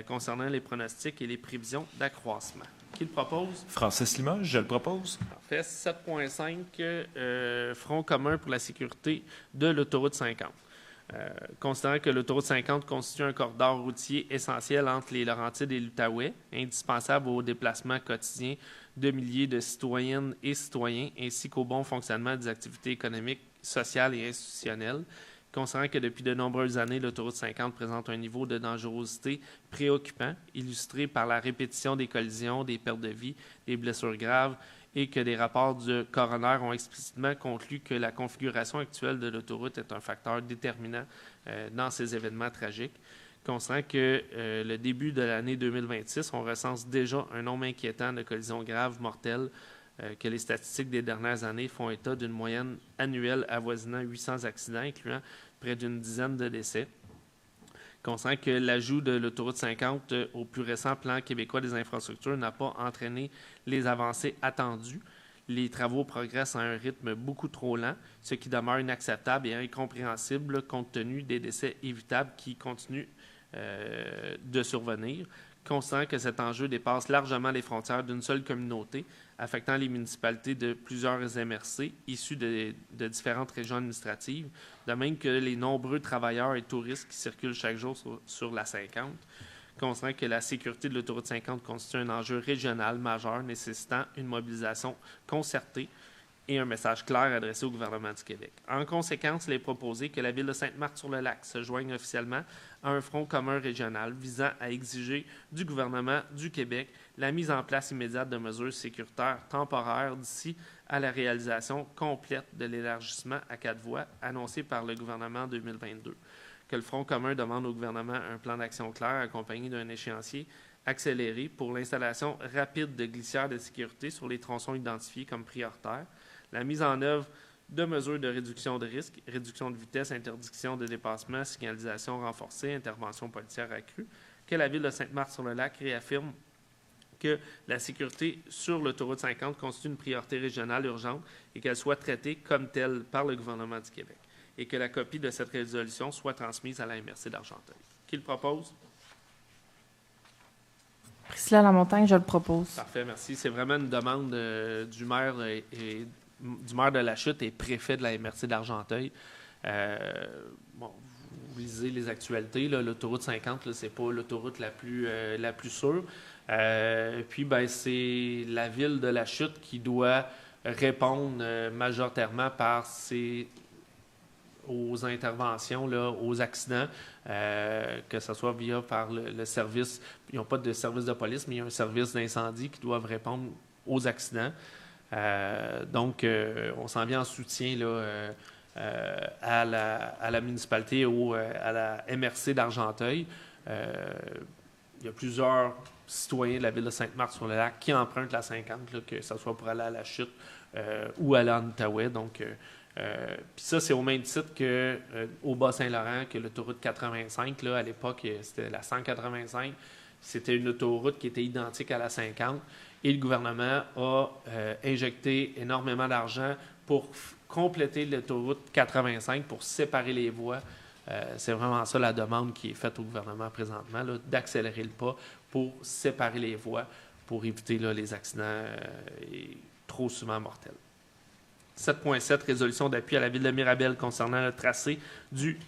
concernant les pronostics et les prévisions d'accroissement. Qui le propose? Francis Limoges, je le propose. Parfait. 7.5, Front commun pour la sécurité de l'autoroute 50. Considérant que l'autoroute 50 constitue un corridor routier essentiel entre les Laurentides et l'Outaouais, indispensable au déplacement quotidien de milliers de citoyennes et citoyens, ainsi qu'au bon fonctionnement des activités économiques, sociales et institutionnelles. Considérant que depuis de nombreuses années, l'autoroute 50 présente un niveau de dangerosité préoccupant, illustré par la répétition des collisions, des pertes de vie, des blessures graves, et que des rapports du coroner ont explicitement conclu que la configuration actuelle de l'autoroute est un facteur déterminant dans ces événements tragiques. Considérant que le début de l'année 2026, on recense déjà un nombre inquiétant de collisions graves mortelles, que les statistiques des dernières années font état d'une moyenne annuelle avoisinant 800 accidents, incluant près d'une dizaine de décès. Considérant que l'ajout de l'autoroute 50 au plus récent plan québécois des infrastructures n'a pas entraîné les avancées attendues, les travaux progressent à un rythme beaucoup trop lent, ce qui demeure inacceptable et incompréhensible compte tenu des décès évitables qui continuent de survenir. Considérant que cet enjeu dépasse largement les frontières d'une seule communauté, affectant les municipalités de plusieurs MRC issus de différentes régions administratives, de même que les nombreux travailleurs et touristes qui circulent chaque jour sur la 50. Considérant que la sécurité de l'autoroute 50 constitue un enjeu régional majeur nécessitant une mobilisation concertée et un message clair adressé au gouvernement du Québec. En conséquence, il est proposé que la ville de Sainte-Marthe-sur-le-Lac se joigne officiellement à un front commun régional visant à exiger du gouvernement du Québec la mise en place immédiate de mesures sécuritaires temporaires d'ici à la réalisation complète de l'élargissement à 4 voies annoncé par le gouvernement en 2022. Que le Front commun demande au gouvernement un plan d'action clair accompagné d'un échéancier accéléré pour l'installation rapide de glissières de sécurité sur les tronçons identifiés comme prioritaires, la mise en œuvre de mesures de réduction de risque, réduction de vitesse, interdiction de dépassement, signalisation renforcée, intervention policière accrue, que la ville de Sainte-Marthe-sur-le-Lac réaffirme que la sécurité sur l'autoroute 50 constitue une priorité régionale urgente et qu'elle soit traitée comme telle par le gouvernement du Québec et que la copie de cette résolution soit transmise à la MRC d'Argenteuil. Qui le propose? Priscilla Lamontagne, je le propose. Parfait, merci. C'est vraiment une demande du maire du maire de la Chute et préfet de la MRC d'Argenteuil. Bon, vous lisez les actualités, là, l'autoroute 50, ce n'est pas l'autoroute la plus sûre. Puis, ben, c'est la ville de la Chute qui doit répondre majoritairement aux interventions, là, aux accidents, que ce soit par le service. Ils n'ont pas de service de police, mais il y a un service d'incendie qui doivent répondre aux accidents. Donc, on s'en vient en soutien là, à la municipalité ou à la MRC d'Argenteuil. Il y a plusieurs citoyens de la ville de Sainte-Marthe-sur-le-Lac qui empruntent la 50, là, que ce soit pour aller à la Chute ou aller en Outaouais. Donc, puis ça, c'est au même titre qu'au Bas-Saint-Laurent, que l'autoroute 85, là, à l'époque, c'était la 185. C'était une autoroute qui était identique à la 50. Et le gouvernement a injecté énormément d'argent pour compléter l'autoroute 85, pour séparer les voies. C'est vraiment ça la demande qui est faite au gouvernement présentement, là, d'accélérer le pas pour séparer les voies, pour éviter là, les accidents trop souvent mortels. 7.7, résolution d'appui à la ville de Mirabel concernant le tracé du...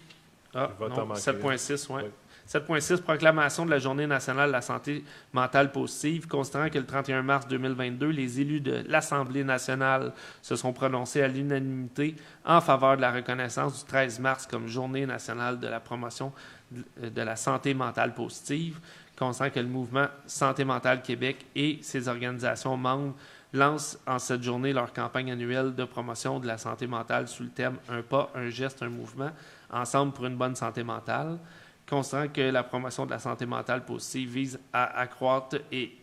7.6, oui. 7.6, proclamation de la Journée nationale de la santé mentale positive. Considérant que le 31 mars 2022, les élus de l'Assemblée nationale se sont prononcés à l'unanimité en faveur de la reconnaissance du 13 mars comme Journée nationale de la promotion de la santé mentale positive. Considérant que le mouvement Santé mentale Québec et ses organisations membres lancent en cette journée leur campagne annuelle de promotion de la santé mentale sous le thème « Un pas, un geste, un mouvement, ensemble pour une bonne santé mentale ». Considérant que la promotion de la santé mentale positive vise à accroître et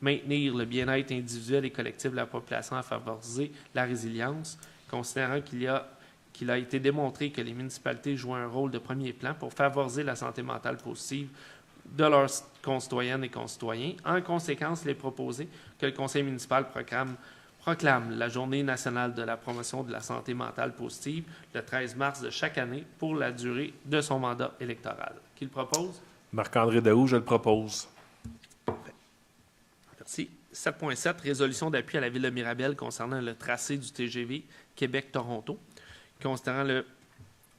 maintenir le bien-être individuel et collectif de la population, à favoriser la résilience, considérant qu'il a été démontré que les municipalités jouent un rôle de premier plan pour favoriser la santé mentale positive de leurs concitoyennes et concitoyens. En conséquence, il est proposé que le conseil municipal proclame la Journée nationale de la promotion de la santé mentale positive le 13 mars de chaque année pour la durée de son mandat électoral. Qui le propose? Marc-André Daou, je le propose. Merci. 7.7, résolution d'appui à la ville de Mirabel concernant le tracé du TGV Québec-Toronto. Considérant le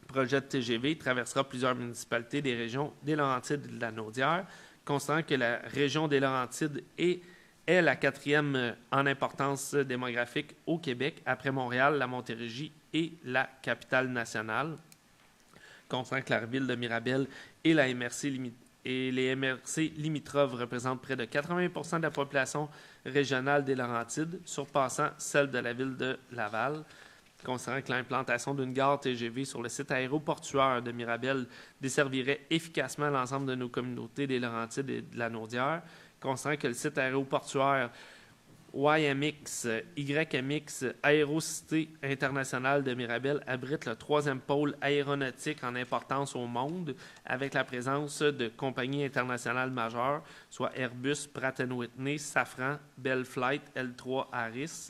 projet de TGV traversera plusieurs municipalités des régions des Laurentides et de la Naudière. Considérant que la région des Laurentides est la quatrième en importance démographique au Québec, après Montréal, la Montérégie et la capitale nationale. Considérant que la ville de Mirabel et les MRC limitrophes représentent près de 80% de la population régionale des Laurentides, surpassant celle de la ville de Laval. Considérant que l'implantation d'une gare TGV sur le site aéroportuaire de Mirabel desservirait efficacement l'ensemble de nos communautés des Laurentides et de la Naudière. Considérant que le site aéroportuaire YMX Aérocité internationale de Mirabel abrite le 3e pôle aéronautique en importance au monde, avec la présence de compagnies internationales majeures, soit Airbus, Pratt & Whitney, Safran, Bell Flight, L3 Harris.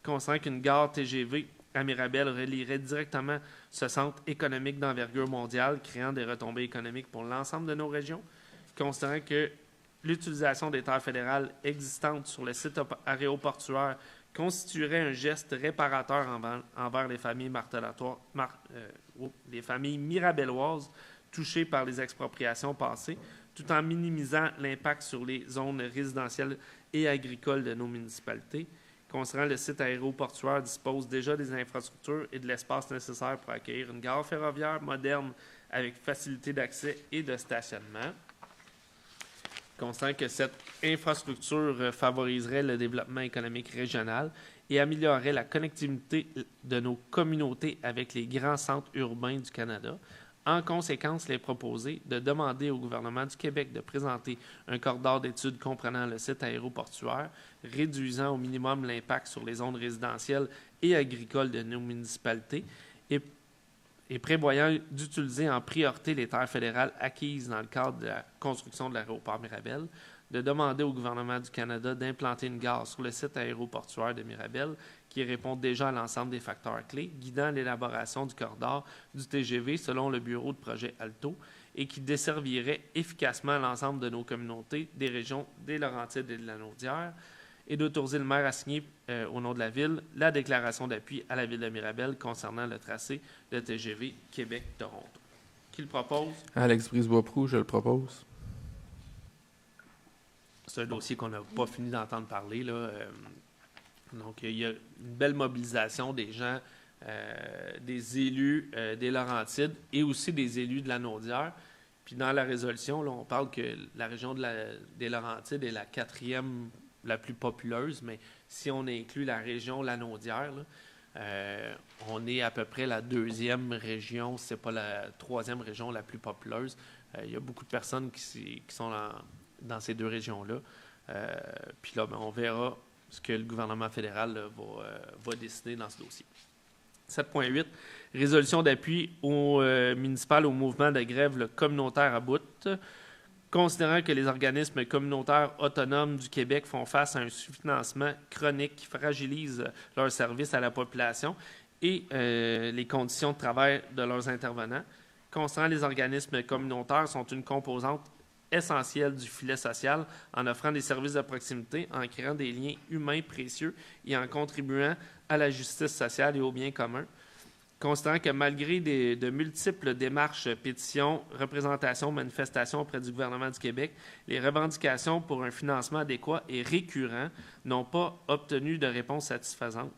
Considérant qu'une gare TGV à Mirabel relierait directement ce centre économique d'envergure mondiale, créant des retombées économiques pour l'ensemble de nos régions. Considérant que l'utilisation des terres fédérales existantes sur le site aéroportuaire constituerait un geste réparateur envers les familles les familles mirabelloises touchées par les expropriations passées, tout en minimisant l'impact sur les zones résidentielles et agricoles de nos municipalités. Considérant le site aéroportuaire dispose déjà des infrastructures et de l'espace nécessaire pour accueillir une gare ferroviaire moderne avec facilité d'accès et de stationnement. Considérant que cette infrastructure favoriserait le développement économique régional et améliorerait la connectivité de nos communautés avec les grands centres urbains du Canada. En conséquence, il est proposé de demander au gouvernement du Québec de présenter un corridor d'études comprenant le site aéroportuaire, réduisant au minimum l'impact sur les zones résidentielles et agricoles de nos municipalités et prévoyant d'utiliser en priorité les terres fédérales acquises dans le cadre de la construction de l'aéroport Mirabel, de demander au gouvernement du Canada d'implanter une gare sur le site aéroportuaire de Mirabel qui répond déjà à l'ensemble des facteurs clés, guidant l'élaboration du corridor du TGV selon le bureau de projet ALTO et qui desservirait efficacement l'ensemble de nos communautés des régions des Laurentides et de la Naudière, et d'autoriser le maire à signer au nom de la Ville la déclaration d'appui à la Ville de Mirabel concernant le tracé de TGV Québec-Toronto. Qui le propose? Alex Brisebois-Proulx, je le propose. C'est un dossier qu'on n'a pas fini d'entendre parler, là. Donc, il y a une belle mobilisation des gens, des élus des Laurentides et aussi des élus de la Naudière. Puis dans la résolution, là, on parle que la région des Laurentides est la 4e la plus populeuse, mais si on inclut la région La Naudière, là, on est à peu près la 2e région, si ce n'est pas la 3e région la plus populeuse. Il y a beaucoup de personnes qui sont dans ces 2 régions-là. Puis là, on verra ce que le gouvernement fédéral là, va décider dans ce dossier. 7.8, résolution d'appui municipal au mouvement de grève le communautaire à bout. Considérant que les organismes communautaires autonomes du Québec font face à un sous-financement chronique qui fragilise leurs services à la population et les conditions de travail de leurs intervenants, considérant les organismes communautaires sont une composante essentielle du filet social en offrant des services de proximité, en créant des liens humains précieux et en contribuant à la justice sociale et au bien commun. Considérant que malgré de multiples démarches, pétitions, représentations, manifestations auprès du gouvernement du Québec, les revendications pour un financement adéquat et récurrent n'ont pas obtenu de réponse satisfaisante.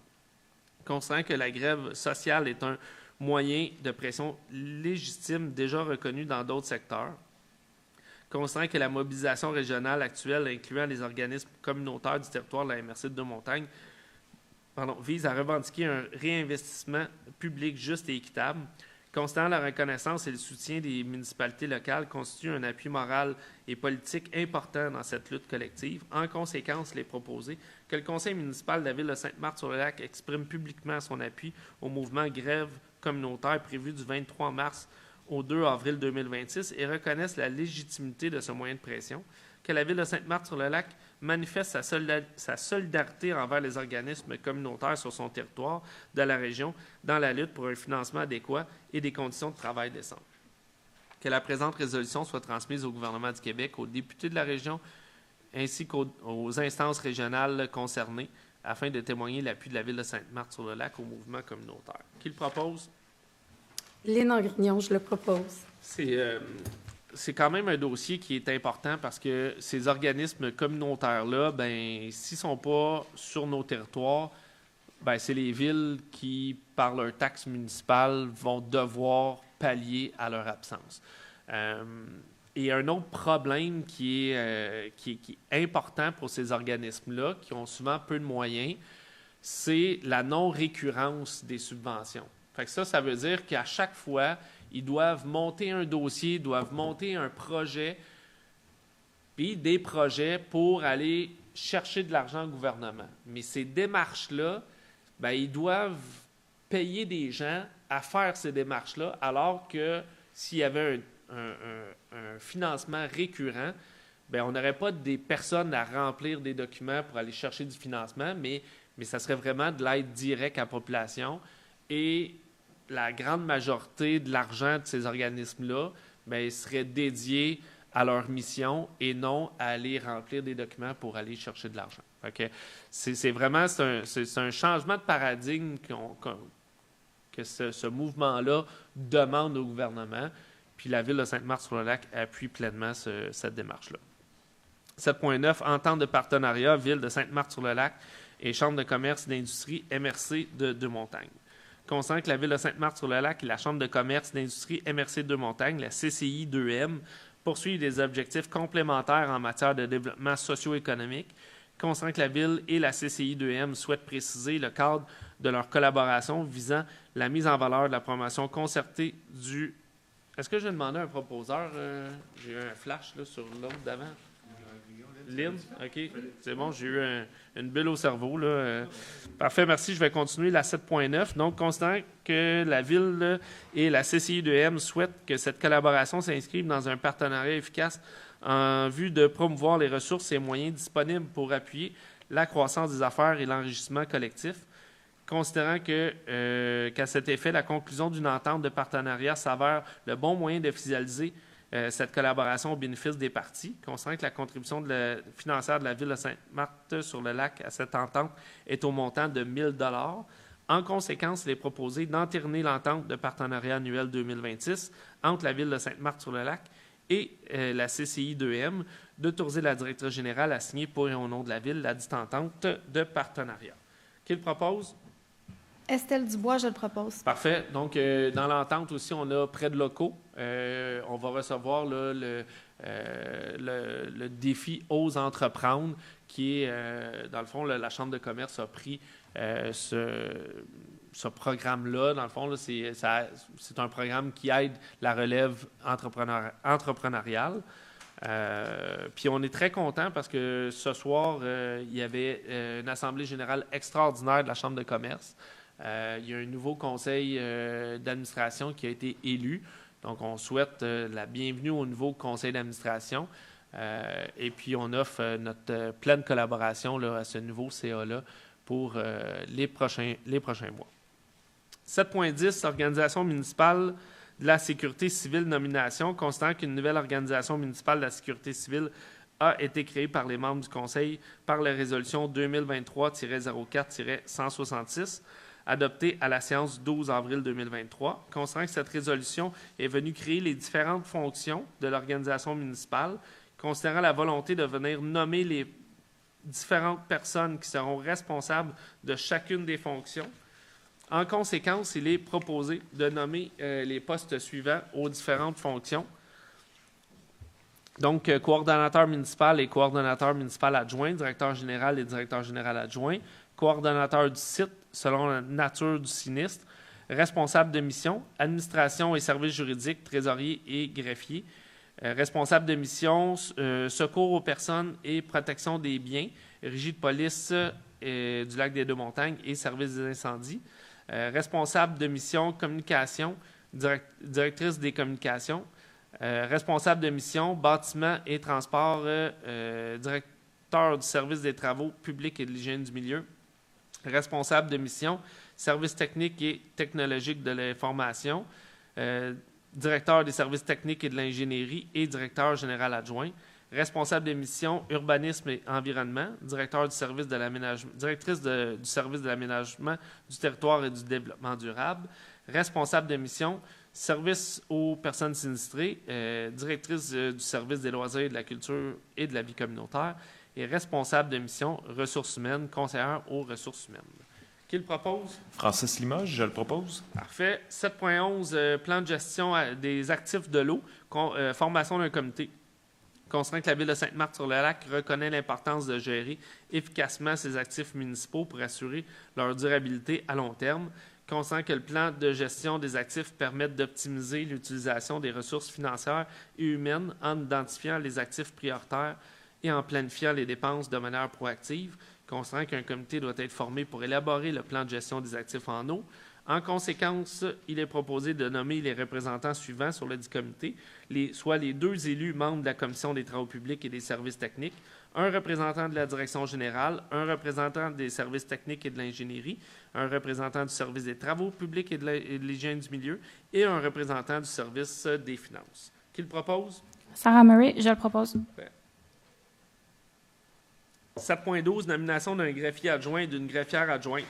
Considérant que la grève sociale est un moyen de pression légitime déjà reconnu dans d'autres secteurs. Considérant que la mobilisation régionale actuelle, incluant les organismes communautaires du territoire de la MRC de Deux-Montagnes, vise à revendiquer un réinvestissement public juste et équitable. Considérant la reconnaissance et le soutien des municipalités locales constitue un appui moral et politique important dans cette lutte collective. En conséquence, il est proposé que le conseil municipal de la Ville de Sainte-Marthe-sur-le-Lac exprime publiquement son appui au mouvement grève communautaire prévu du 23 mars au 2 avril 2026 et reconnaisse la légitimité de ce moyen de pression, que la Ville de Sainte-Marthe-sur-le-Lac manifeste sa solidarité envers les organismes communautaires sur son territoire de la région dans la lutte pour un financement adéquat et des conditions de travail décentes. Que la présente résolution soit transmise au gouvernement du Québec, aux députés de la région, ainsi qu'aux instances régionales concernées, afin de témoigner l'appui de la Ville de Sainte-Marthe-sur-le-Lac au mouvement communautaire. Qui le propose? Lynn Grignon, je le propose. C'est quand même un dossier qui est important parce que ces organismes communautaires-là, s'ils ne sont pas sur nos territoires, c'est les villes qui, par leurs taxes municipales, vont devoir pallier à leur absence. Et un autre problème qui est important pour ces organismes-là, qui ont souvent peu de moyens, c'est la non-récurrence des subventions. Fait que ça veut dire qu'à chaque fois, ils doivent monter un dossier, doivent monter un projet, puis des projets pour aller chercher de l'argent au gouvernement. Mais ces démarches-là, ils doivent payer des gens à faire ces démarches-là, alors que s'il y avait un financement récurrent, on n'aurait pas des personnes à remplir des documents pour aller chercher du financement, mais ça serait vraiment de l'aide directe à la population. Et la grande majorité de l'argent de ces organismes-là serait dédié à leur mission et non à aller remplir des documents pour aller chercher de l'argent. C'est vraiment un changement de paradigme que ce mouvement-là demande au gouvernement. Puis la Ville de Sainte-Marthe-sur-le-Lac appuie pleinement cette démarche-là. 7.9, entente de partenariat, Ville de Sainte-Marthe-sur-le-Lac et Chambre de commerce et d'industrie MRC de Deux-Montagnes. Considérant que la Ville de Sainte-Marthe-sur-le-Lac et la Chambre de commerce et d'industrie MRC de Deux-Montagnes, la CCI 2M, poursuivent des objectifs complémentaires en matière de développement socio-économique. Considérant que la Ville et la CCI 2M souhaitent préciser le cadre de leur collaboration visant la mise en valeur de la promotion concertée du... Est-ce que je vais demander à un proposeur? J'ai eu un flash là, sur l'ordre d'avant. Lynn, OK. C'est bon, j'ai eu une bulle au cerveau. Là. Parfait, merci. Je vais continuer la 7.9. Donc, considérant que la Ville là, et la CCI2M souhaitent que cette collaboration s'inscrive dans un partenariat efficace en vue de promouvoir les ressources et moyens disponibles pour appuyer la croissance des affaires et l'enrichissement collectif, considérant qu'à cet effet, la conclusion d'une entente de partenariat s'avère le bon moyen d'officialiser cette collaboration au bénéfice des parties, considérant que la contribution financière de la Ville de Sainte-Marthe-sur-le-Lac à cette entente est au montant de 1 000 $. En conséquence, il est proposé d'entériner l'entente de partenariat annuel 2026 entre la Ville de Sainte-Marthe-sur-le-Lac et la CCI2M, d'autoriser la directrice générale à signer pour et au nom de la Ville la dite entente de partenariat. Qui le propose? Estelle Dubois, je le propose. Parfait. Donc, dans l'entente aussi, on a près de locaux. On va recevoir là, le défi Ose entreprendre, qui est, dans le fond, la Chambre de commerce a pris ce programme-là. Dans le fond, là, c'est un programme qui aide la relève entrepreneuriale. Puis on est très content parce que ce soir, il y avait une assemblée générale extraordinaire de la Chambre de commerce. Il y a un nouveau conseil d'administration qui a été élu. Donc, on souhaite la bienvenue au nouveau conseil d'administration. Et puis, on offre notre pleine collaboration là, à ce nouveau CA-là pour les prochains mois. 7.10, organisation municipale de la sécurité civile nomination, considérant qu'une nouvelle organisation municipale de la sécurité civile a été créée par les membres du Conseil par la résolution 2023-04-166, adoptée à la séance du 12 avril 2023. Considérant que cette résolution est venue créer les différentes fonctions de l'organisation municipale, considérant la volonté de venir nommer les différentes personnes qui seront responsables de chacune des fonctions. En conséquence, il est proposé de nommer les postes suivants aux différentes fonctions. Donc, coordonnateur municipal et coordonnateur municipal adjoint, directeur général et directeur général adjoint, coordonnateur du site selon la nature du sinistre, responsable de mission, administration et services juridiques, trésorier et greffier, responsable de mission, secours aux personnes et protection des biens, régie de police du lac des Deux-Montagnes et services des incendies, responsable de mission communication, directrice des communications, responsable de mission bâtiment et transport, directeur du service des travaux publics et de l'hygiène du milieu, responsable de mission services techniques et technologiques de l'information, directeur des services techniques et de l'ingénierie et directeur général adjoint, responsable de mission urbanisme et environnement, directeur du service de l'aménagement, directrice du service de l'aménagement du territoire et du développement durable, responsable de mission service aux personnes sinistrées, directrice du service des loisirs, de la culture et de la vie communautaire et responsable de mission ressources humaines, conseillère aux ressources humaines. Qui le propose? Francis Limoges, je le propose. Parfait. 7.11, plan de gestion des actifs de l'eau, formation d'un comité. Considérant que la Ville de Sainte-Marthe-sur-le-Lac reconnaît l'importance de gérer efficacement ses actifs municipaux pour assurer leur durabilité à long terme, considérant que le plan de gestion des actifs permet d'optimiser l'utilisation des ressources financières et humaines en identifiant les actifs prioritaires et en planifiant les dépenses de manière proactive, considérant qu'un comité doit être formé pour élaborer le plan de gestion des actifs en eau. En conséquence, il est proposé de nommer les représentants suivants sur le dit comité, soit les 2 élus membres de la Commission des travaux publics et des services techniques, un représentant de la direction générale, un représentant des services techniques et de l'ingénierie, un représentant du service des travaux publics et de l'hygiène du milieu et un représentant du service des finances. Qui le propose? Sarah Murray, je le propose. 7.12, nomination d'un greffier adjoint et d'une greffière adjointe.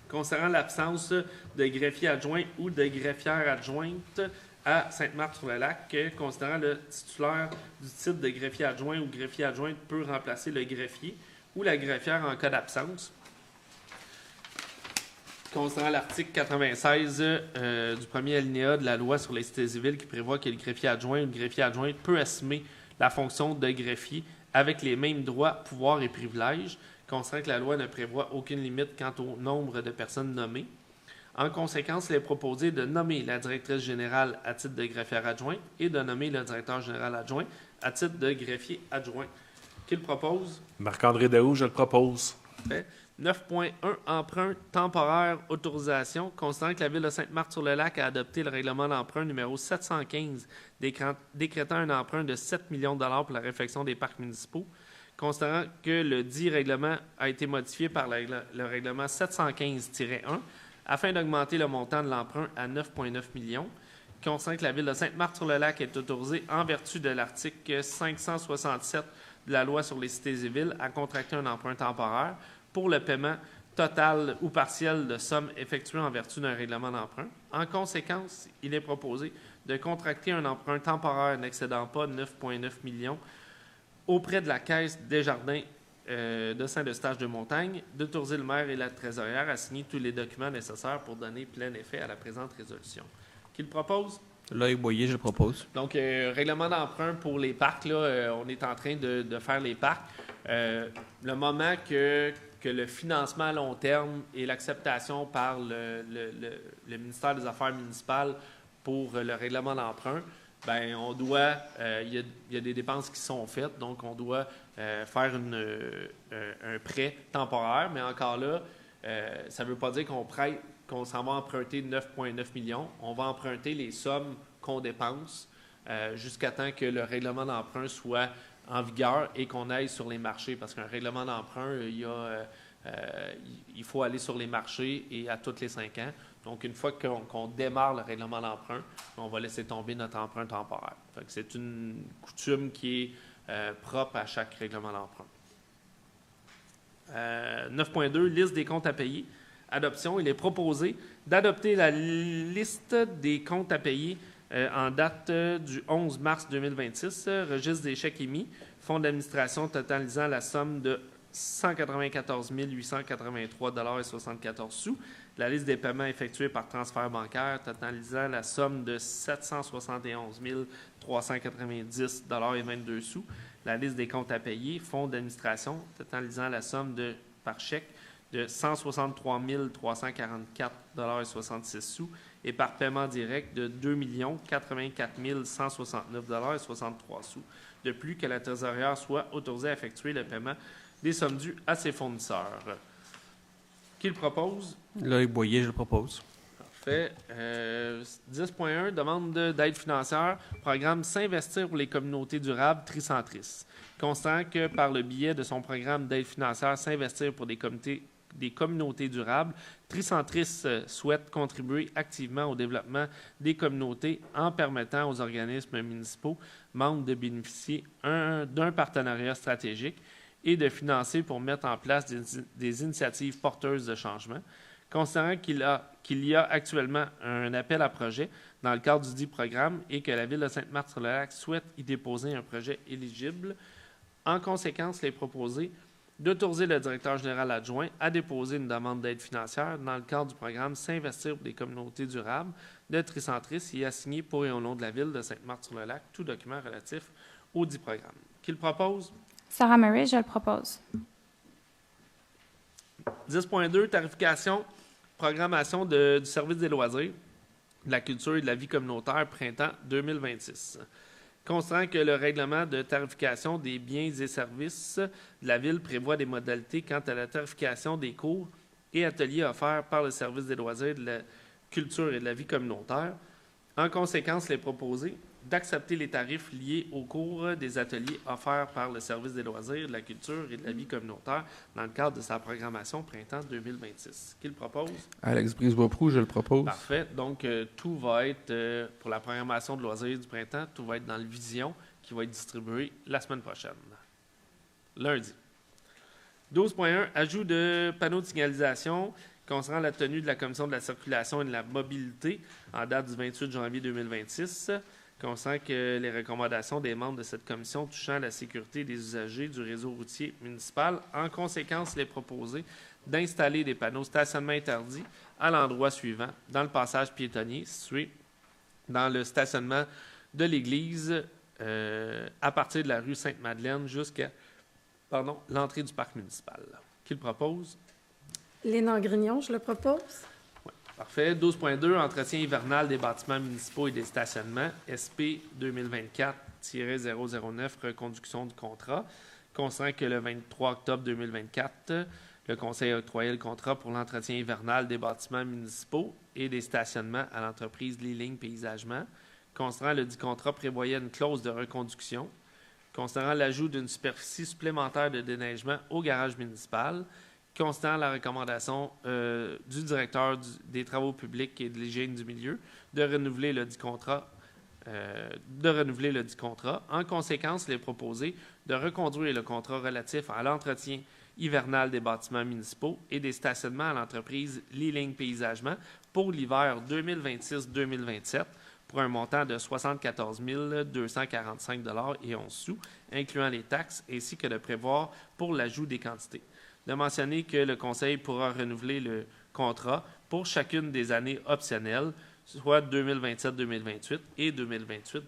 Concernant l'absence de greffier adjoint ou de greffière adjointe à Sainte-Marthe-sur-le-Lac, considérant le titulaire du titre de greffier adjoint ou greffier adjointe peut remplacer le greffier ou la greffière en cas d'absence. Considérant l'article 96 du premier alinéa de la loi sur les cités civiles qui prévoit que le greffier adjoint ou le greffier adjointe peut assumer la fonction de greffier avec les mêmes droits, pouvoirs et privilèges, considérant que la loi ne prévoit aucune limite quant au nombre de personnes nommées. En conséquence, il est proposé de nommer la directrice générale à titre de greffière adjoint et de nommer le directeur général adjoint à titre de greffier adjoint. Qui le propose? Marc-André Daou, je le propose. Parfait. 9.1, emprunt temporaire, autorisation. Considérant que la Ville de Sainte-Marthe-sur-le-Lac a adopté le règlement d'emprunt numéro 715, décrétant un emprunt de 7 millions de dollars pour la réfection des parcs municipaux. Considérant que le dit règlement a été modifié par le règlement 715-1, afin d'augmenter le montant de l'emprunt à 9,9 millions. Considérant que la Ville de Sainte-Marthe-sur-le-Lac est autorisée en vertu de l'article 567 de la Loi sur les cités et villes à contracter un emprunt temporaire pour le paiement total ou partiel de sommes effectuées en vertu d'un règlement d'emprunt. En conséquence, il est proposé de contracter un emprunt temporaire n'excédant pas 9,9 millions auprès de la Caisse Desjardins de Saint-Eustache-de-Montagne, d'autoriser le maire et la trésorière à signer tous les documents nécessaires pour donner plein effet à la présente résolution. Qui le propose? Loïc Boyer, je le propose. Donc, règlement d'emprunt pour les parcs, là, on est en train de faire les parcs. Le moment que le financement à long terme et l'acceptation par le ministère des Affaires municipales pour le règlement d'emprunt, ben on doit, il y a des dépenses qui sont faites, donc on doit faire un prêt temporaire, mais encore là, ça ne veut pas dire qu'on s'en va emprunter 9,9 millions. On va emprunter les sommes qu'on dépense jusqu'à temps que le règlement d'emprunt soit en vigueur et qu'on aille sur les marchés. Parce qu'un règlement d'emprunt, il faut aller sur les marchés et à tous les 5 ans. Donc, une fois qu'on démarre le règlement d'emprunt, on va laisser tomber notre emprunt temporaire. Fait que c'est une coutume qui est propre à chaque règlement d'emprunt. 9.2, liste des comptes à payer. Adoption, il est proposé d'adopter la liste des comptes à payer en date du 11 mars 2026, registre des chèques émis, fonds d'administration totalisant la somme de 194 883,74 $, la liste des paiements effectués par transfert bancaire totalisant la somme de 771 390,22 $, la liste des comptes à payer, fonds d'administration totalisant la somme par chèque de 163 344,66 $ et par paiement direct de 2 084 169,63 $. De plus, que la trésorière soit autorisée à effectuer le paiement des sommes dues à ses fournisseurs. Qui le propose? Loïc Boyer, je le propose. Parfait. 10.1, demande d'aide financière, programme S'investir pour les communautés durables, Tricentris. Constatant que par le biais de son programme d'aide financière S'investir pour des communautés durables, Tricentris souhaite contribuer activement au développement des communautés en permettant aux organismes municipaux membres de bénéficier d'un partenariat stratégique et de financer pour mettre en place des initiatives porteuses de changement. Considérant qu'il y a actuellement un appel à projet dans le cadre du dit programme et que la Ville de Sainte-Marthe-sur-le-Lac souhaite y déposer un projet éligible, en conséquence, il est proposé d'autoriser le directeur général adjoint à déposer une demande d'aide financière dans le cadre du programme S'investir pour des communautés durables de Tricentris et à signer pour et au nom de la Ville de Sainte-Marthe-sur-le-Lac tout document relatif au dit programme. Qui le propose? Sarah Murray, je le propose. 10.2, tarification, programmation du service des loisirs, de la culture et de la vie communautaire, printemps 2026. Considérant que le règlement de tarification des biens et services de la Ville prévoit des modalités quant à la tarification des cours et ateliers offerts par le service des loisirs, de la culture et de la vie communautaire, en conséquence, il est proposé d'accepter les tarifs liés aux cours des ateliers offerts par le service des loisirs, de la culture et de la vie communautaire dans le cadre de sa programmation printemps 2026. Qui le propose? Alex Brisebois-Proulx, je le propose. Parfait. Donc, tout va être, pour la programmation de loisirs du printemps, tout va être dans le Vision qui va être distribué la semaine prochaine, lundi. 12.1, ajout de panneaux de signalisation concernant la tenue de la Commission de la circulation et de la mobilité en date du 28 janvier 2026. Concernant que les recommandations des membres de cette commission touchant à la sécurité des usagers du réseau routier municipal. En conséquence, il est proposé d'installer des panneaux stationnement interdits à l'endroit suivant, dans le passage piétonnier situé dans le stationnement de l'église à partir de la rue Sainte-Madeleine jusqu'à l'entrée du parc municipal. Qui le propose? Léna Grignon, je le propose. Parfait. 12.2, entretien hivernal des bâtiments municipaux et des stationnements, SP 2024-009, reconduction du contrat. Considérant que le 23 octobre 2024, le Conseil a octroyé le contrat pour l'entretien hivernal des bâtiments municipaux et des stationnements à l'entreprise Liling Paysagement. Considérant le dit contrat prévoyait une clause de reconduction. Considérant l'ajout d'une superficie supplémentaire de déneigement au garage municipal. Considérant la recommandation du directeur des travaux publics et de l'hygiène du milieu de renouveler le dit contrat. En conséquence, il est proposé de reconduire le contrat relatif à l'entretien hivernal des bâtiments municipaux et des stationnements à l'entreprise Liling Paysagement pour l'hiver 2026-2027 pour un montant de 74 245,11 $, incluant les taxes, ainsi que de prévoir pour l'ajout des quantités. De mentionner que le Conseil pourra renouveler le contrat pour chacune des années optionnelles, soit 2027-2028 et 2028-2029.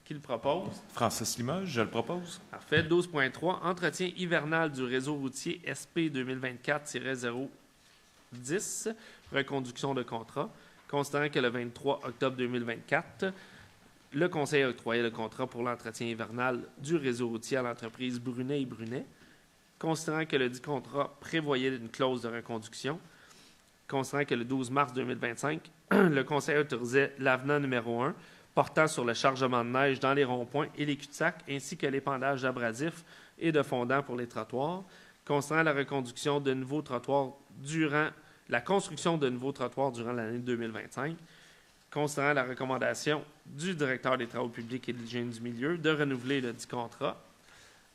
Qui le propose? Francis Limoges, je le propose. Parfait. 12.3. Entretien hivernal du réseau routier SP 2024-010. Reconduction de contrat. Considérant que le 23 octobre 2024, le Conseil a octroyé le contrat pour l'entretien hivernal du réseau routier à l'entreprise Brunet et Brunet. Considérant que le dit contrat prévoyait une clause de reconduction. Considérant que le 12 mars 2025, le Conseil autorisait l'avenant numéro 1 portant sur le chargement de neige dans les ronds-points et les cul-de-sac, ainsi que l'épandage d'abrasifs et de fondants pour les trottoirs. Considérant la reconduction de nouveaux trottoirs la construction de nouveaux trottoirs durant l'année 2025. Considérant la recommandation du directeur des travaux publics et de l'hygiène du milieu de renouveler le dit contrat.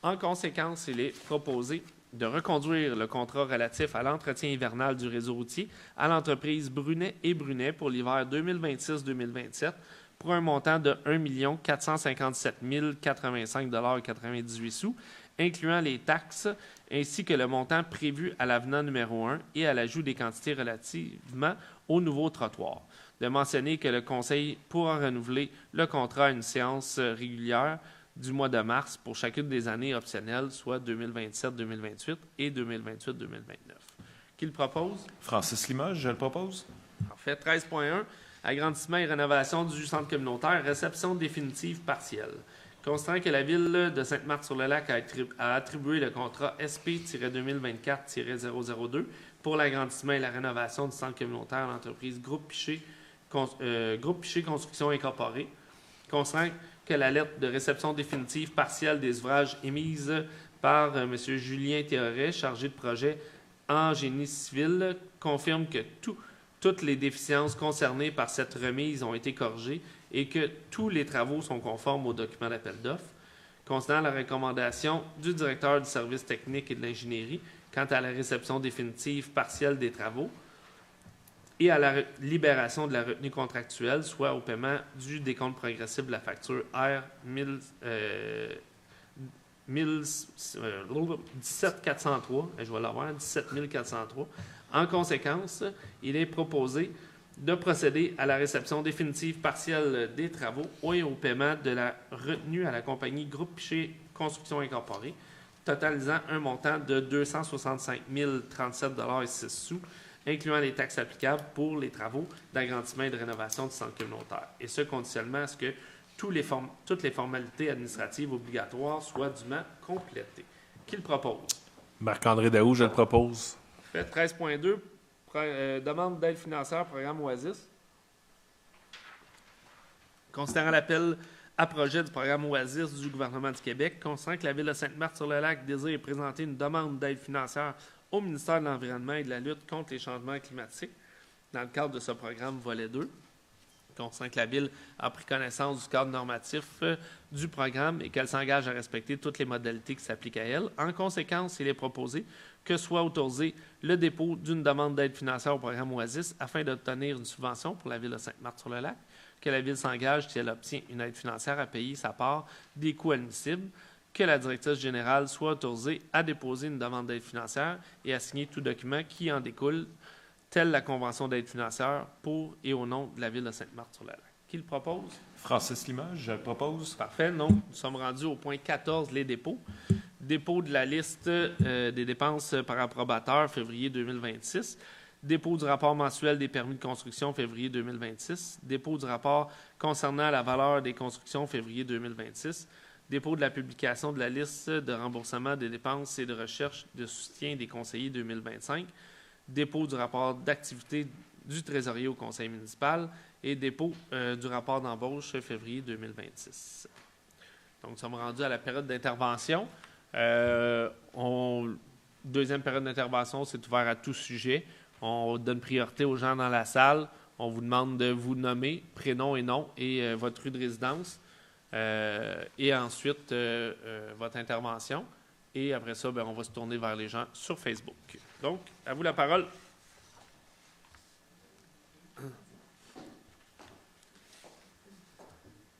En conséquence, il est proposé de reconduire le contrat relatif à l'entretien hivernal du réseau routier à l'entreprise Brunet et Brunet pour l'hiver 2026-2027 pour un montant de 1 457 085,98 $, incluant les taxes, ainsi que le montant prévu à l'avenant numéro 1 et à l'ajout des quantités relativement au nouveau trottoir. De mentionner que le Conseil pourra renouveler le contrat à une séance régulière du mois de mars pour chacune des années optionnelles, soit 2027-2028 et 2028-2029. Qui le propose? Francis Limoges, je le propose. Parfait. 13.1. Agrandissement et rénovation du centre communautaire, réception définitive partielle. Considérant que la Ville de Sainte-Marthe-sur-le-Lac a attribué le contrat SP-2024-002 pour l'agrandissement et la rénovation du centre communautaire à l'entreprise Groupe Piché Construction Incorporée. Considérant que la lettre de réception définitive partielle des ouvrages émise par M. Julien Théoret, chargé de projet en génie civil, confirme que toutes les déficiences concernées par cette remise ont été corrigées et que tous les travaux sont conformes au document d'appel d'offres. Considérant la recommandation du directeur du service technique et de l'ingénierie quant à la réception définitive partielle des travaux et à la libération de la retenue contractuelle, soit au paiement du décompte progressif de la facture R 17403, je vais l'avoir, 17403. En conséquence, il est proposé de procéder à la réception définitive partielle des travaux et au paiement de la retenue à la compagnie Groupe Piché Construction Incorporée, totalisant un montant de 265 037,06 $, incluant les taxes applicables pour les travaux d'agrandissement et de rénovation du centre communautaire. Et ce, conditionnellement à ce que toutes les formalités administratives obligatoires soient dûment complétées. Qui le propose? Marc-André Daou, je le propose. Fait 13.2, demande d'aide financière, programme Oasis. Considérant l'appel à projet du programme Oasis du gouvernement du Québec, considérant que la Ville de Sainte-Marthe-sur-le-Lac désire présenter une demande d'aide financière au ministère de l'Environnement et de la lutte contre les changements climatiques dans le cadre de ce programme volet 2. Considérant que la Ville a pris connaissance du cadre normatif du programme et qu'elle s'engage à respecter toutes les modalités qui s'appliquent à elle. En conséquence, il est proposé que soit autorisé le dépôt d'une demande d'aide financière au programme Oasis afin d'obtenir une subvention pour la Ville de Sainte-Marthe-sur-le-Lac, que la Ville s'engage, si elle obtient une aide financière, à payer sa part des coûts admissibles, que la directrice générale soit autorisée à déposer une demande d'aide financière et à signer tout document qui en découle, telle la convention d'aide financière pour et au nom de la Ville de Sainte-Marthe-sur-le-Lac. Qui le propose? Francis Limoges, je le propose. Parfait. Donc, nous sommes rendus au point 14, les dépôts. Dépôt de la liste des dépenses par approbateur, février 2026. Dépôt du rapport mensuel des permis de construction, février 2026. Dépôt du rapport concernant la valeur des constructions, février 2026. dépôt de la publication de la liste de remboursement des dépenses et de recherche de soutien des conseillers 2025, dépôt du rapport d'activité du trésorier au conseil municipal et dépôt du rapport d'embauche février 2026. Donc, nous sommes rendus à la période d'intervention. Deuxième période d'intervention, c'est ouvert à tout sujet. On donne priorité aux gens dans la salle. On vous demande de vous nommer, prénom et nom, et votre rue de résidence. Et ensuite, votre intervention. Et après ça, on va se tourner vers les gens sur Facebook. Donc, à vous la parole.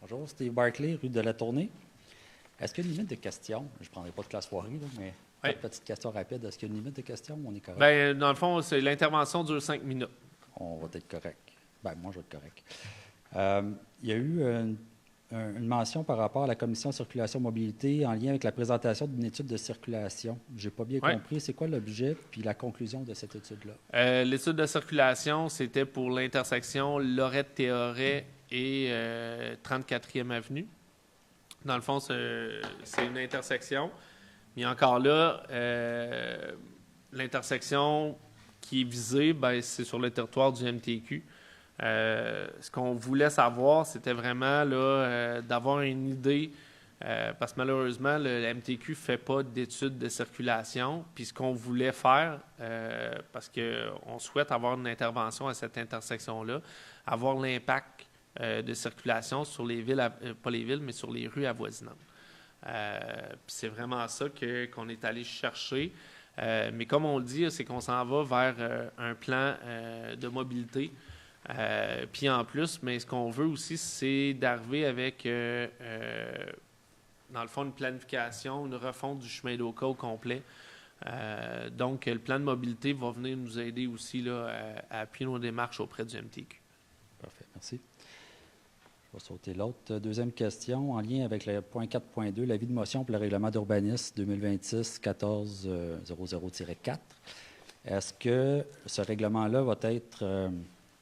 Bonjour, Steve Barclay, rue de la Tournée. Est-ce qu'il y a une limite de questions? Je ne prendrai pas de classe soirée, là, mais une petite question rapide. Est-ce qu'il y a une limite de questions ou on est correct? Bien, dans le fond, l'intervention dure 5 minutes. On va être correct. Bien, moi, je vais être correct. Il y a eu une mention par rapport à la commission circulation-mobilité en lien avec la présentation d'une étude de circulation. Je n'ai pas bien compris. C'est quoi l'objet puis la conclusion de cette étude-là? L'étude de circulation, c'était pour l'intersection Lorette-Théoret et 34e Avenue. Dans le fond, c'est une intersection. Mais encore là, l'intersection qui est visée, c'est sur le territoire du MTQ. Ce qu'on voulait savoir, c'était vraiment d'avoir une idée, parce que malheureusement, le MTQ ne fait pas d'études de circulation. Puis ce qu'on voulait faire, parce qu'on souhaite avoir une intervention à cette intersection-là, avoir l'impact de circulation sur les villes, pas les villes, mais sur les rues avoisinantes. Puis c'est vraiment ça qu'on est allé chercher. Mais comme on le dit, c'est qu'on s'en va vers un plan de mobilité. Puis en plus, mais ce qu'on veut aussi, c'est d'arriver avec, dans le fond, une planification, une refonte du chemin d'Oka au complet. Donc, le plan de mobilité va venir nous aider aussi là, à appuyer nos démarches auprès du MTQ. Parfait, merci. Je vais sauter l'autre. Deuxième question, en lien avec le point 4.2, l'avis de motion pour le règlement d'urbanisme 2026-1400-4. Est-ce que ce règlement-là va être...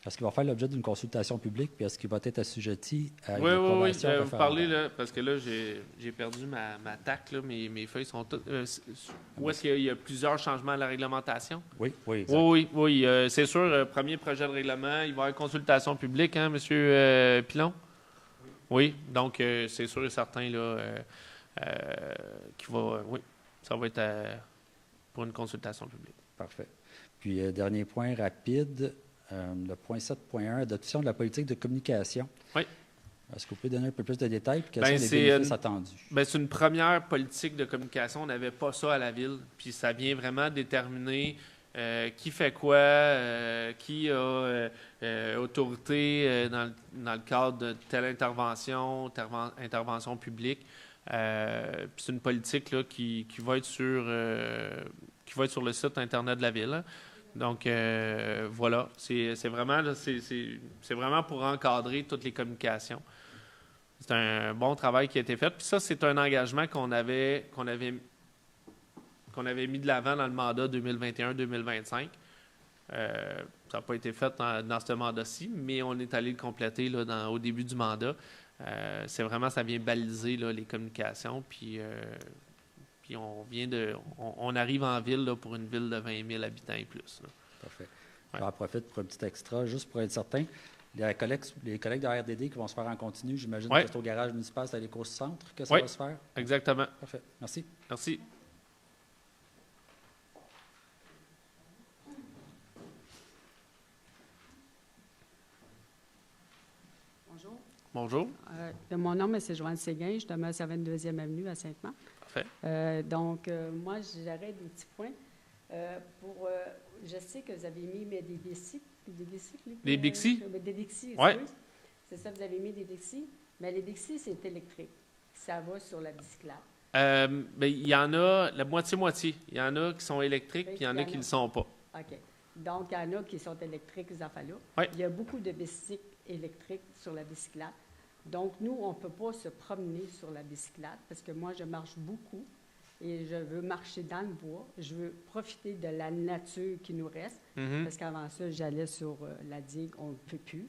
est-ce qu'il va faire l'objet d'une consultation publique, puis est-ce qu'il va être assujetti à une approbation référendaire? Vous parlez, là, parce que là, j'ai perdu ma tacle, là, mes feuilles sont toutes... où est-ce qu'il y a plusieurs changements à la réglementation? Oui, exact. Oui, c'est sûr, premier projet de règlement, il va y avoir une consultation publique, hein, M. Pilon? Oui, donc c'est sûr et certain, là, ça va être pour une consultation publique. Parfait. Puis, dernier point rapide... le point 7.1, adoption de la politique de communication. Oui. Est-ce que vous pouvez donner un peu plus de détails? Quels sont les bénéfices attendus? C'est une première politique de communication. On n'avait pas ça à la ville. Puis ça vient vraiment déterminer qui fait quoi, qui a autorité dans le cadre de telle intervention publique. Puis c'est une politique là, qui va être sur le site Internet de la ville. Hein. Donc, voilà, c'est vraiment pour encadrer toutes les communications. C'est un bon travail qui a été fait. Puis ça, c'est un engagement qu'on avait mis de l'avant dans le mandat 2021-2025. Ça n'a pas été fait dans ce mandat-ci, mais on est allé le compléter là, au début du mandat. Ça vient baliser là, les communications, puis on arrive en ville là, pour une ville de 20 000 habitants et plus. Là. Parfait. J'en profite pour un petit extra, juste pour être certain. Les collègues de RDD qui vont se faire en continu, j'imagine que c'est au garage municipal, c'est à l'éco-centre que ça va se faire? Exactement. Parfait. Merci. Merci. Bonjour. Mon nom, c'est Joanne Séguin. Je demeure sur la 22e Avenue à Saint-Mand. Parfait. Moi, j'aurais des petits points. Je sais que vous avez mis des Bixi. Des Bixi? Des Bixi, oui. C'est ça, vous avez mis des Bixi. Mais les Bixi, c'est électrique. Ça va sur la bicyclette. Il y en a la moitié-moitié. Il y en a qui sont électriques, puis il y en a qui ne le sont pas. OK. Donc, il y en a qui sont électriques, ces affaires-là. Oui. Il y a beaucoup de bicycles électriques sur la bicyclette. Donc, nous, on ne peut pas se promener sur la bicyclette parce que moi, je marche beaucoup et je veux marcher dans le bois. Je veux profiter de la nature qui nous reste parce qu'avant ça, j'allais sur la digue, on ne peut plus.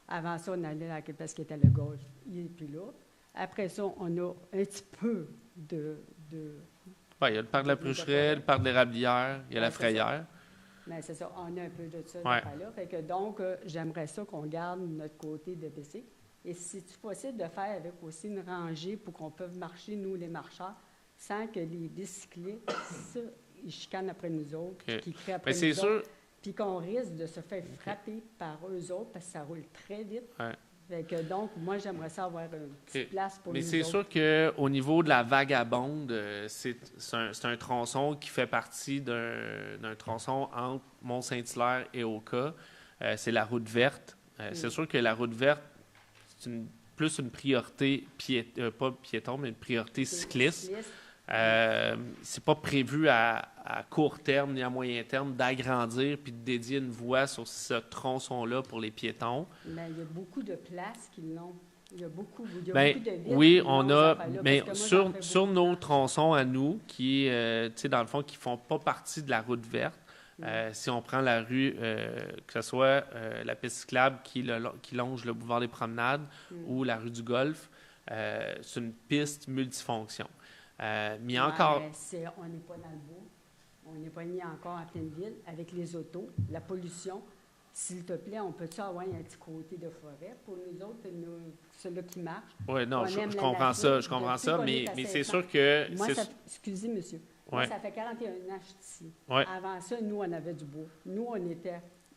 Avant ça, on allait à la place qui était le golf, il n'est plus là. Après ça, on a un petit peu de Ouais, il y a le parc de la Prucherelle, le parc de l'Érablière, il y a la Frayère. Mais c'est ça, on a un peu de ça Ouais. là. Fait que donc, j'aimerais ça qu'on garde notre côté de BC. Et si c'est possible de faire avec aussi une rangée pour qu'on puisse marcher, nous, les marcheurs, sans que les bicyclistes, ça, ils chicanent après nous autres, OK. qu'ils crient après Mais c'est nous sûr. autres, puis qu'on risque de se faire frapper par eux autres parce que ça roule très vite. Ouais. Fait que donc, moi, j'aimerais ça avoir une petite OK. place pour Mais nous c'est autres. sûr qu'au niveau de la vagabonde, c'est un tronçon qui fait partie d'un tronçon entre Mont-Saint-Hilaire et Oka. C'est la route verte. C'est sûr que la route verte, c'est plus une priorité, pas piéton, mais une priorité cycliste. C'est pas prévu à court terme ni à moyen terme d'agrandir puis de dédier une voie sur ce tronçon-là pour les piétons. Mais il y a beaucoup de places qui l'ont. Il y a beaucoup de villes oui, qui l'ont, on ces a, affaires-là, mais parce que moi, j'en fais sur beaucoup. nos tronçons à nous, qui, tu sais, dans le fond, qui font pas partie de la route verte, si on prend la rue, que ce soit la piste cyclable qui longe le boulevard des Promenades ou la rue du Golfe, c'est une piste multifonction. Mais il y a encore... Mais on n'est pas dans le bois. On n'est pas mis encore en pleine ville avec les autos, la pollution. S'il te plaît, on peut-tu avoir un petit côté de forêt pour nous autres, ceux-là qui marchent? Oui, non, On je aime la comprends nature. ça, je comprends Depuis ça, qu'on mais est à c'est 5 sûr ans. que... Moi, c'est- excusez, monsieur. Moi, Ouais. ça fait 41 ans que je suis ici. Ouais. Avant ça, nous, on avait du bois. Nous,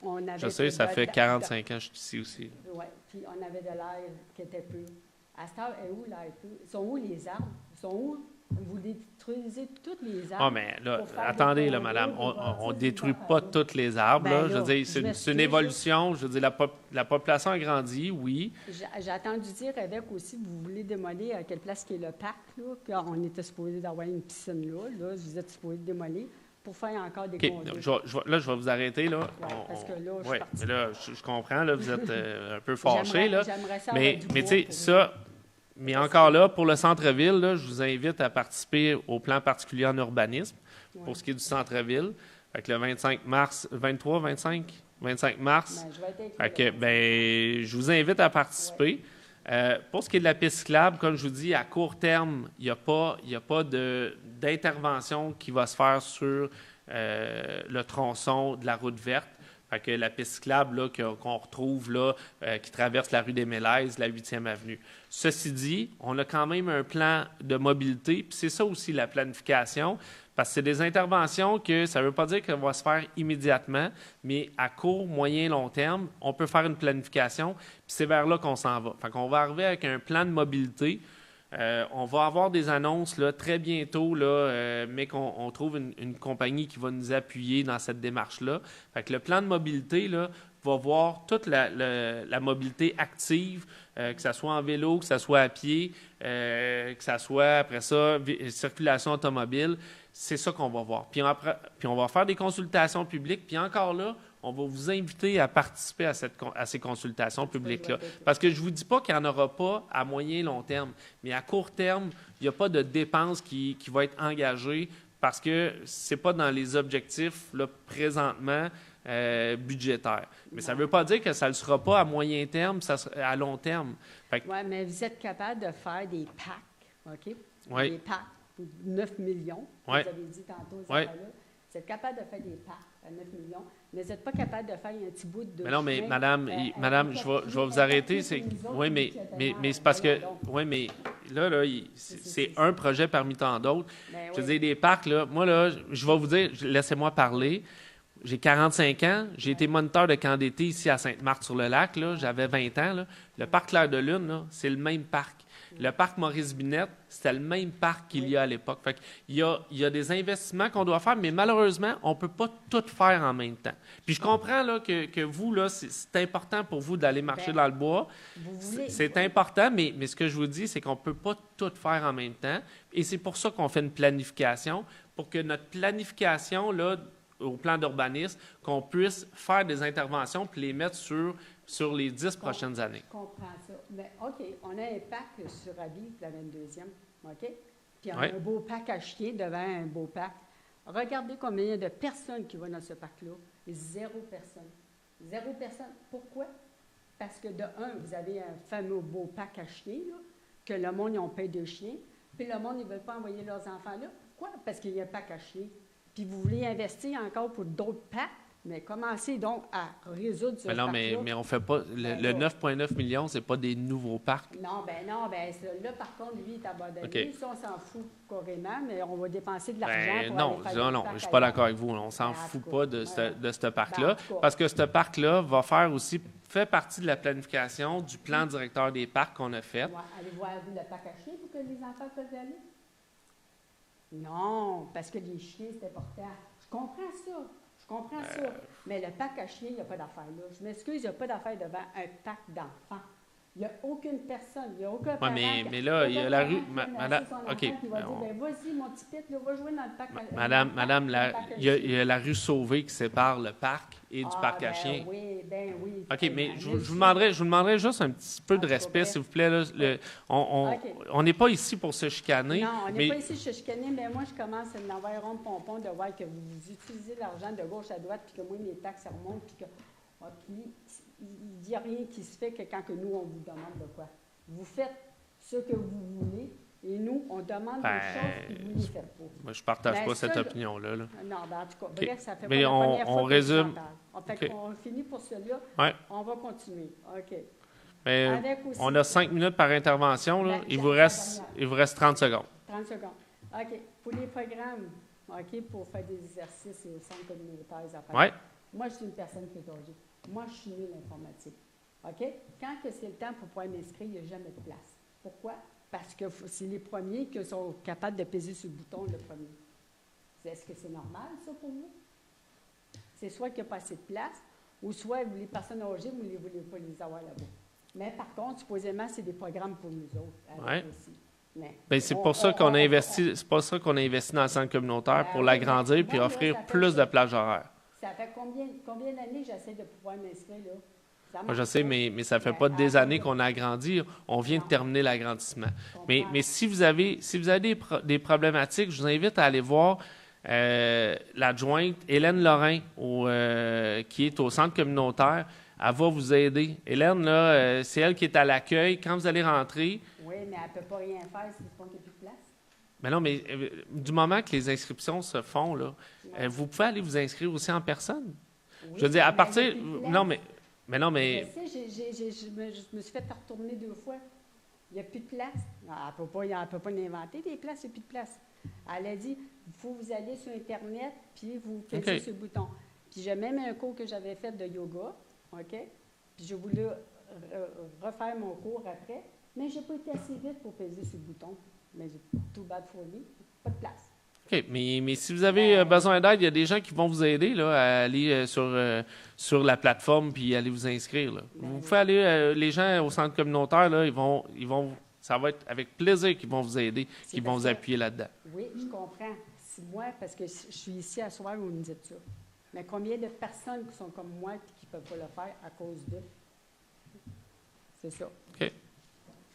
on avait... Je sais, ça fait 45 ans que je suis ici aussi. Oui, puis on avait de l'air qui était peu. À cette heure, est où l'air peu? Ils sont où les arbres? Ils sont où? Vous détruisez tous les arbres. Ah, mais là, pour faire attendez, des là, condos, madame, des on bâtisses, détruit des pas affaires-là. tous les arbres, Ben là. là, Je veux dire, je c'est une m'excuse, évolution. Je veux dire, la population a grandi, oui. J'ai entendu dire avec aussi, vous voulez démolir à quelle place qui est le parc, là, qu'on était supposé d'avoir une piscine là, vous êtes supposé démolir pour faire encore des OK, condos. là, je vais vous arrêter, là. parce que là, je suis ouais, partie. mais là, je comprends, là, vous êtes un peu fâché, là. J'aimerais ça Mais, avoir du mais bois tu sais, pour ça... Mais encore là, pour le centre-ville, là, je vous invite à participer au plan particulier en urbanisme pour ce qui est du centre-ville. Fait que le 25 mars, 23, 25 mars. Ben, je vais être inclus Fait que, là. ben, je vous invite à participer. Pour ce qui est de la piste cyclable, comme je vous dis, à court terme, il n'y a pas d'intervention qui va se faire sur le tronçon de la route verte. Fait que la piste cyclable là, qu'on retrouve là, qui traverse la rue des Mélèzes, la 8e avenue. Ceci dit, on a quand même un plan de mobilité, puis c'est ça aussi la planification, parce que c'est des interventions que ça ne veut pas dire qu'elles vont se faire immédiatement, mais à court, moyen, long terme, on peut faire une planification, puis c'est vers là qu'on s'en va. Fait qu'on va arriver avec un plan de mobilité. On va avoir des annonces là, très bientôt, là, mais qu'on trouve une compagnie qui va nous appuyer dans cette démarche-là. Fait que le plan de mobilité là, va voir toute la mobilité active, que ce soit en vélo, que ce soit à pied, que ce soit après ça, circulation automobile. C'est ça qu'on va voir. Puis on va faire des consultations publiques. Puis encore là, on va vous inviter à participer à ces consultations publiques-là. Parce que je ne vous dis pas qu'il n'y en aura pas à moyen et long terme, mais à court terme, il n'y a pas de dépenses qui va être engagée parce que ce n'est pas dans les objectifs là, présentement budgétaires. Mais ça ne veut pas dire que ça ne le sera pas à moyen terme, ça sera à long terme. Oui, mais vous êtes capable de faire des packs, OK? Oui. Des packs pour 9 millions, Oui. vous avez dit tantôt, Oui. là. Vous êtes capable de faire des packs à 9 millions, mais vous n'êtes pas capable de faire un petit bout de Mais non, mais chemin, madame, je vais vous arrêter. Oui, mais c'est parce que, oui, mais là, c'est un projet parmi tant d'autres. Ben Je veux oui. dire, des parcs, là, moi, là, je vais vous dire, laissez-moi parler. J'ai 45 ans, j'ai été moniteur de camp d'été ici à Sainte-Marthe-sur-le-Lac, là, j'avais 20 ans. Là. Le parc Clair de Lune, là, c'est le même parc. Le parc Maurice-Binette, c'était le même parc qu'il y a à l'époque. Fait qu'il y a des investissements qu'on doit faire, mais malheureusement, on ne peut pas tout faire en même temps. Puis je comprends là, que vous, là, c'est important pour vous d'aller marcher dans le bois. C'est important, mais ce que je vous dis, c'est qu'on ne peut pas tout faire en même temps. Et c'est pour ça qu'on fait une planification, pour que notre planification, là, au plan d'urbanisme, qu'on puisse faire des interventions puis les mettre sur les 10 prochaines années. Je comprends ça. Mais OK, on a un pack sur Avis, la 22e, OK? Puis on Oui. a un beau pack à chier devant un beau pack. Regardez combien il y a de personnes qui vont dans ce parc-là. 0 personne. 0 personne. Pourquoi? Parce que de un, vous avez un fameux beau pack à chier, là, que le monde, ils ont peur de chiens, puis le monde, ils ne veulent pas envoyer leurs enfants là. Pourquoi? Parce qu'il y a un parc à chiens. Puis vous voulez investir encore pour d'autres parcs, mais commencez donc à résoudre ce Mais non, parc-là. mais on fait pas. Le 9,9 millions, c'est pas des nouveaux parcs. Non, là, par contre, lui, il est abandonné. OK. Ça, on s'en fout carrément, mais on va dépenser de l'argent pour Non, aller faire non, des non, parcs je suis pas ailleurs. d'accord avec vous. On s'en Ben, en fout tout cas, pas de ce parc-là. Ben, en tout cas. Parce que ce parc-là va faire aussi, fait partie de la planification du plan directeur des parcs qu'on a fait. Ouais, allez voir le parc à chiens pour que les enfants peuvent y aller? Non, parce que les chiens, c'est important. Je comprends ça. Mais le parc à chiens, il n'y a pas d'affaire là. Je m'excuse, il n'y a pas d'affaire devant un parc d'enfants. Il n'y a aucune personne, il n'y a aucun parent. Mais là, il y a la rue. Madame, OK. Qui va dire, ben, vas-y, mon petit pit, là, va jouer dans le parc à Madame, il y a la rue Sauvé qui sépare le parc et du parc à chiens. Oui. OK, mais je vous demanderais juste un petit peu de respect, s'il vous plaît. Là. On n'est pas ici pour se chicaner. Non, on n'est pas ici pour se chicaner, mais moi, je commence à m'envoyer rond pompon de voir que vous utilisez l'argent de gauche à droite, puis que moi, mes taxes remontent, puis que... Puis, il n'y a rien qui se fait que quand que nous, on vous demande de quoi. Vous faites ce que vous voulez, et nous, on demande des choses que vous ne faites pas. Moi, je ne partage pas cette opinion-là. Là. Non, en tout cas, Okay. bref, ça fait Mais pas la première fois on que résume. On finit pour cela. Ouais. On va continuer. OK. Mais on a 5 minutes par intervention. Là. Il vous reste 30 secondes. 30 secondes. OK. Pour les programmes, OK, pour faire des exercices et au centre communautaire, les affaires. Ouais. Moi, je suis une personne qui est âgée. Moi, je suis nulle l'informatique. OK? Quand que c'est le temps pour pouvoir m'inscrire, il n'y a jamais de place. Pourquoi? Parce que c'est les premiers qui sont capables de peser sur le bouton le premier. Est-ce que c'est normal, ça, pour vous? C'est soit qu'il n'y a pas assez de place, ou soit les personnes âgées, vous ne voulez pas les avoir là-bas. Mais par contre, supposément, c'est des programmes pour nous autres. Ouais. Aussi. Mais Ben, c'est pour ça qu'on a investi. C'est pour ça qu'on a investi dans le centre communautaire pour l'agrandir puis offrir plus de plages horaires. Ça fait combien d'années que j'essaie de pouvoir m'inscrire, là? Moi, je sais, mais ça ne fait pas des années qu'on a agrandi. On vient de terminer l'agrandissement. Mais si vous avez des problématiques, je vous invite à aller voir l'adjointe Hélène Lorrain, qui est au centre communautaire. Elle va vous aider. Hélène, là, c'est elle qui est à l'accueil. Quand vous allez rentrer... Oui, mais elle ne peut pas rien faire s'il n'y a plus de place. Mais non, mais du moment que les inscriptions se font, là, vous pouvez aller vous inscrire aussi en personne. Oui, je veux dire, à partir... Non, mais... Je sais, je me suis fait retourner 2 fois. Il n'y a plus de place. Non, elle ne peut pas inventer des places, il n'y a plus de place. Elle a dit, il faut vous aller sur Internet, puis vous cliquez sur le bouton. Puis j'ai même un cours que j'avais fait de yoga, OK? Puis je voulais refaire mon cours après, mais je n'ai pas été assez vite pour peser sur le bouton. Mais tout bad for me, pas de place. OK, mais si vous avez besoin d'aide, il y a des gens qui vont vous aider là, à aller sur la plateforme puis aller vous inscrire. Là. Vous pouvez aller, les gens au centre communautaire, là, ils vont, ça va être avec plaisir qu'ils vont vous aider, qu'ils vont vous appuyer là-dedans. Oui, je comprends. C'est moi, parce que je suis ici à soir, vous me dites ça. Mais combien de personnes qui sont comme moi et qui ne peuvent pas le faire à cause d'eux? C'est ça. OK.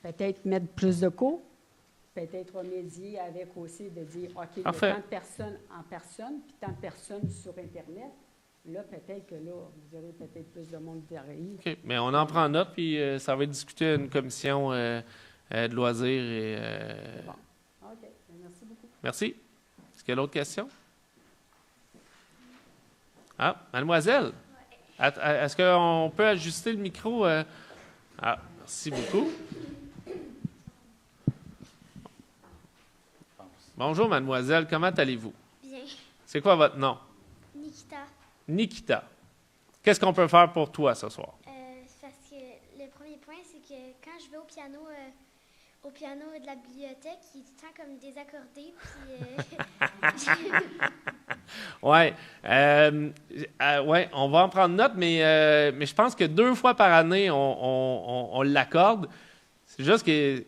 Peut-être mettre plus de cours. Peut-être remédier avec aussi de dire, OK, il y a tant de personnes en personne, puis tant de personnes sur Internet. Là, peut-être que là, vous aurez peut-être plus de monde derrière. OK, mais on en prend note, puis ça va être discuté à une commission de loisirs. Et, Bon. OK, merci beaucoup. Merci. Est-ce qu'il y a d'autres questions? Ah, mademoiselle, est-ce qu'on peut ajuster le micro? Ah, merci beaucoup. Bonjour, mademoiselle. Comment allez-vous? Bien. C'est quoi votre nom? Nikita. Nikita. Qu'est-ce qu'on peut faire pour toi ce soir? Parce que le premier point, c'est que quand je vais au piano de la bibliothèque, il est tout le temps comme désaccordé. Puis, ouais, on va en prendre note, mais je pense que 2 fois par année, on l'accorde. C'est juste que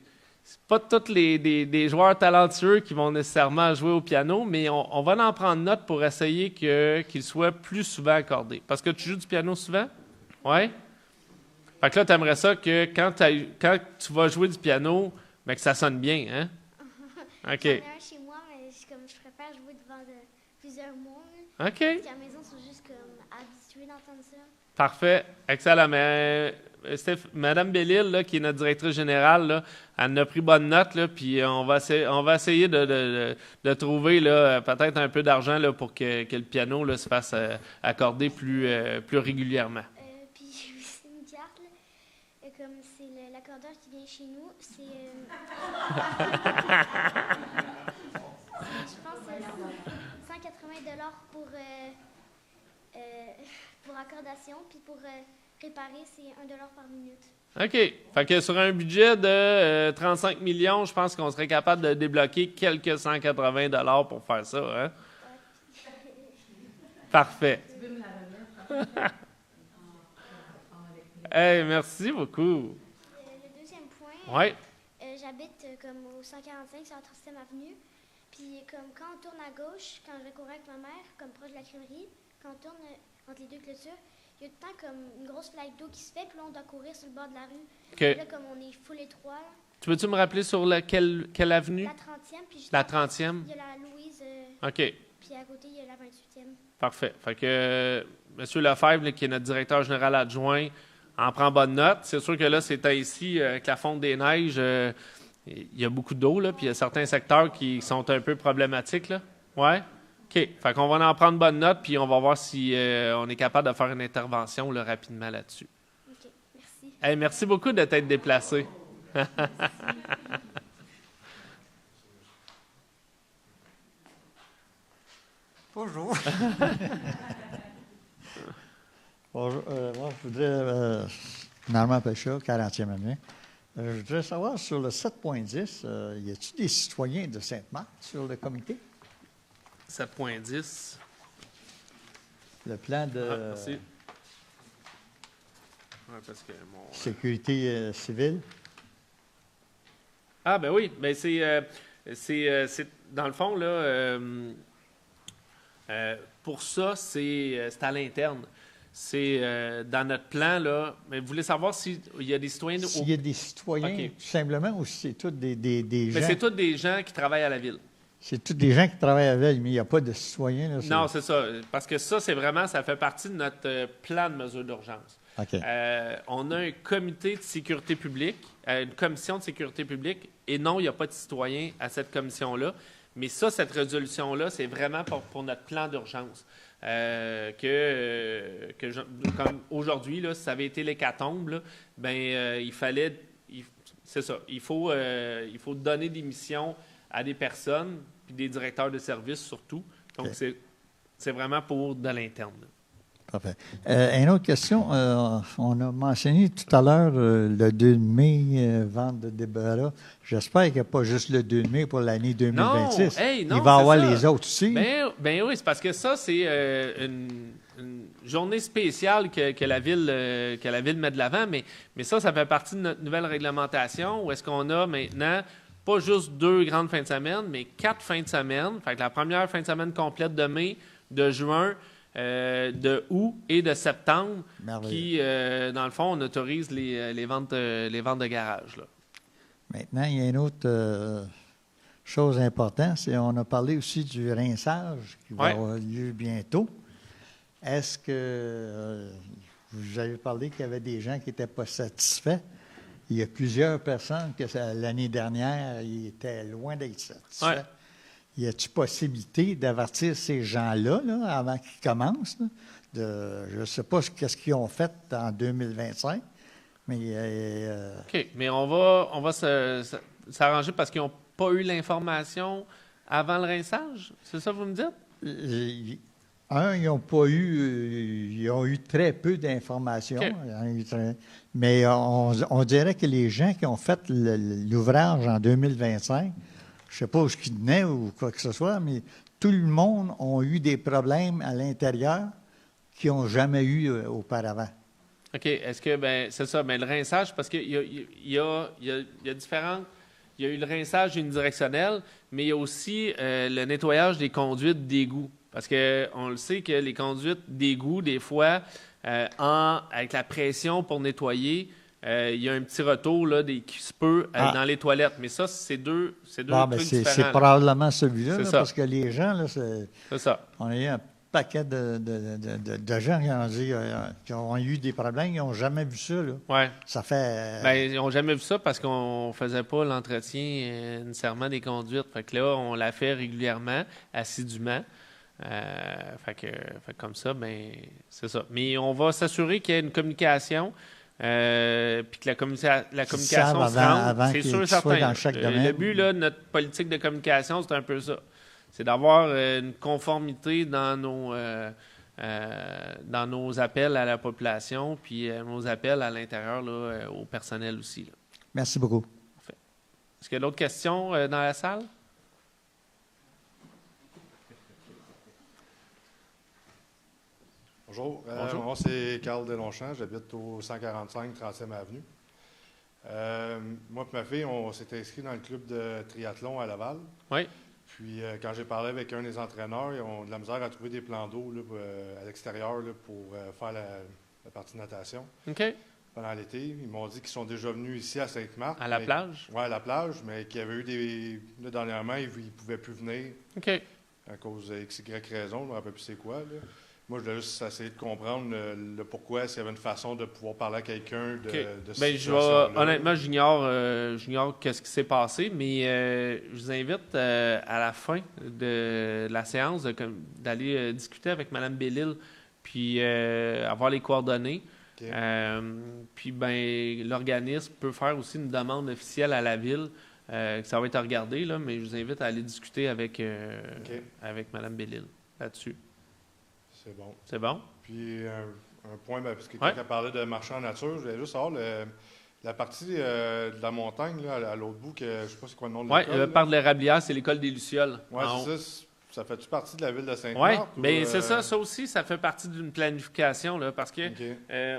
c'est pas tous des joueurs talentueux qui vont nécessairement jouer au piano, mais on va en prendre note pour essayer qu'il soit plus souvent accordé. Parce que tu joues du piano souvent? Oui? Fait que là, tu aimerais ça que quand tu vas jouer du piano, ben, que ça sonne bien, hein? OK. J'en ai un chez moi, mais je préfère jouer devant plusieurs mots. OK. Puis à la maison, ils sont juste comme habitués d'entendre ça. Parfait. Excellent. Mais, Madame Bellil, là, qui est notre directrice générale, là, elle en a pris bonne note, là, puis on va essayer de trouver là, peut-être un peu d'argent là, pour que le piano là, se fasse accorder plus régulièrement. Puis j'ai aussi une carte, là, comme c'est l'accordeur qui vient chez nous, c'est... je pense que c'est 180 $ pour accordation, puis pour réparer, c'est 1 $ par minute. OK. Fait que sur un budget de 35 millions, je pense qu'on serait capable de débloquer quelques 180 $ pour faire ça, hein? Parfait. Hey, merci beaucoup. Le deuxième point, Ouais. j'habite comme au 145 sur la 3e avenue. Puis comme quand on tourne à gauche, quand je courais avec ma mère, comme proche de la crèmerie, quand on tourne entre les deux clôtures, il y a tout le temps comme une grosse flaque d'eau qui se fait, puis là on doit courir sur le bord de la rue. OK. Puis là comme on est full étroit. Là. Tu peux-tu me rappeler sur quelle avenue? La 30e, puis juste La après, 30e? il y a la Louise. OK. Puis à côté, il y a la 28e. Parfait. Fait que M. Lefebvre, là, qui est notre directeur général adjoint, en prend bonne note. C'est sûr que là, c'est ici, avec la fonte des neiges, il y a beaucoup d'eau, là, puis il y a certains secteurs qui sont un peu problématiques, là. Ouais? OK. Fait qu'on va en prendre bonne note, puis on va voir si on est capable de faire une intervention là, rapidement là-dessus. OK. Merci. Hey, merci beaucoup de t'être déplacé. Bonjour. Bonjour. Moi, je voudrais, Normand Pécha, 40e année. Je voudrais savoir sur le 7.10, y a-t-il des citoyens de Sainte-Marthe sur le comité? 7.10. Le plan de merci. Ouais, parce que sécurité civile? Ah, ben oui. Ben c'est dans le fond, là, pour ça, c'est à l'interne. C'est dans notre plan, là. Mais vous voulez savoir s'il y a des citoyens... S'il y a des citoyens, Okay. tout simplement, ou si c'est tous des gens... Mais c'est tous des gens qui travaillent à la ville. C'est tous des gens qui travaillent à la ville, mais il n'y a pas de citoyens. Là, Non, c'est ça. Parce que ça, ça fait partie de notre plan de mesures d'urgence. OK. On a un comité de sécurité publique, une commission de sécurité publique, et non, il n'y a pas de citoyens à cette commission-là. Mais ça, cette résolution-là, c'est vraiment pour notre plan d'urgence. Comme aujourd'hui, là, si ça avait été l'hécatombe, là, il fallait... c'est ça. Il faut donner des missions à des personnes, puis des directeurs de services surtout. Donc, Okay. c'est vraiment pour de l'interne. Parfait. Une autre question. On a mentionné tout à l'heure le 2 mai, vente de débarras. J'espère qu'il n'y a pas juste le 2 mai pour l'année 2026. Non, il va y avoir ça. les autres aussi. Ben oui, c'est parce que ça, c'est une journée spéciale que la ville met de l'avant, mais ça fait partie de notre nouvelle réglementation où est-ce qu'on a maintenant pas juste 2 grandes fins de semaine, mais 4 fins de semaine. Fait que la première fin de semaine complète de mai, de juin, de août et de septembre, qui, dans le fond, on autorise les ventes de garage. Là. Maintenant, il y a une autre chose importante, c'est qu'on a parlé aussi du rinçage qui va avoir lieu bientôt. Est-ce que vous avez parlé qu'il y avait des gens qui n'étaient pas satisfaits? Il y a plusieurs personnes que l'année dernière, ils étaient loin d'être satisfaits. Ouais. Y a-t-il possibilité d'avertir ces gens-là là, avant qu'ils commencent? Là, je ne sais pas qu'est-ce qu'ils ont fait en 2025, mais... OK, mais on va s'arranger parce qu'ils n'ont pas eu l'information avant le rinçage? C'est ça que vous me dites? Ils n'ont pas eu... Ils ont eu très peu d'informations. Okay. Mais on dirait que les gens qui ont fait l'ouvrage en 2025... Je ne sais pas où ce qui venait ou quoi que ce soit, mais tout le monde a eu des problèmes à l'intérieur qu'ils n'ont jamais eu auparavant. OK. Est-ce que, c'est ça, le rinçage, parce qu'il y a différentes... Il y a eu le rinçage unidirectionnel, mais il y a aussi le nettoyage des conduites d'égout. Parce qu'on le sait que les conduites d'égout, des fois, avec la pression pour nettoyer... il y a un petit retour là, qui se peut dans les toilettes. Mais ça, c'est deux trucs différents. C'est probablement celui-là, là, parce que les gens, là, c'est ça. On a eu paquet de gens qui ont dit qui ont eu des problèmes, ils n'ont jamais vu ça. Là. Ouais. Ça fait. Ils n'ont jamais vu ça parce qu'on ne faisait pas l'entretien nécessairement des conduites. Fait que là, on l'a fait régulièrement, assidûment. Fait que comme ça, c'est ça. Mais on va s'assurer qu'il y ait une communication. Puis que la communication se rende, c'est sûr et certain. Dans chaque domaine. Le but là, de notre politique de communication, c'est un peu ça. C'est d'avoir une conformité dans nos appels à la population, puis nos appels à l'intérieur là, au personnel aussi. Là. Merci beaucoup. Parfait. Est-ce qu'il y a d'autres questions dans la salle? Bonjour. Bonjour. Moi, c'est Carl Delonchamp. J'habite au 145 30e Avenue. Moi et ma fille, on s'est inscrits dans le club de triathlon à Laval. Oui. Puis, quand j'ai parlé avec un des entraîneurs, ils ont de la misère à trouver des plans d'eau là, à l'extérieur là, pour faire la partie de natation. OK. Pendant l'été. Ils m'ont dit qu'ils sont déjà venus ici à Sainte-Marthe. À la plage? Oui, à la plage, mais qu'il y avait eu des... Là, dernièrement, ils ne pouvaient plus venir. OK. À cause de XY raison, je ne me rappelle plus c'est quoi. Là. Moi, je voulais juste essayer de comprendre le pourquoi, s'il y avait une façon de pouvoir parler à quelqu'un de cette situation-là. Honnêtement, j'ignore qu'est-ce qui s'est passé, mais je vous invite à la fin de la séance d'aller discuter avec Mme Bellil, puis avoir les coordonnées. Okay. Puis l'organisme peut faire aussi une demande officielle à la ville, que ça va être regardé, là, mais je vous invite à aller discuter avec Mme Bellil là-dessus. C'est bon. C'est bon? Puis un point, parce que quand elle parlait de marché en nature, je voulais juste savoir la partie de la montagne, là, à l'autre bout, que je ne sais pas c'est quoi le nom de l'école. Oui, le parc de l'Érablière, c'est l'école des Lucioles. Oui, c'est ça. Ça fait-tu partie de la ville de Sainte-Marthe? Oui, bien c'est ça. Ça aussi, ça fait partie d'une planification, là, parce que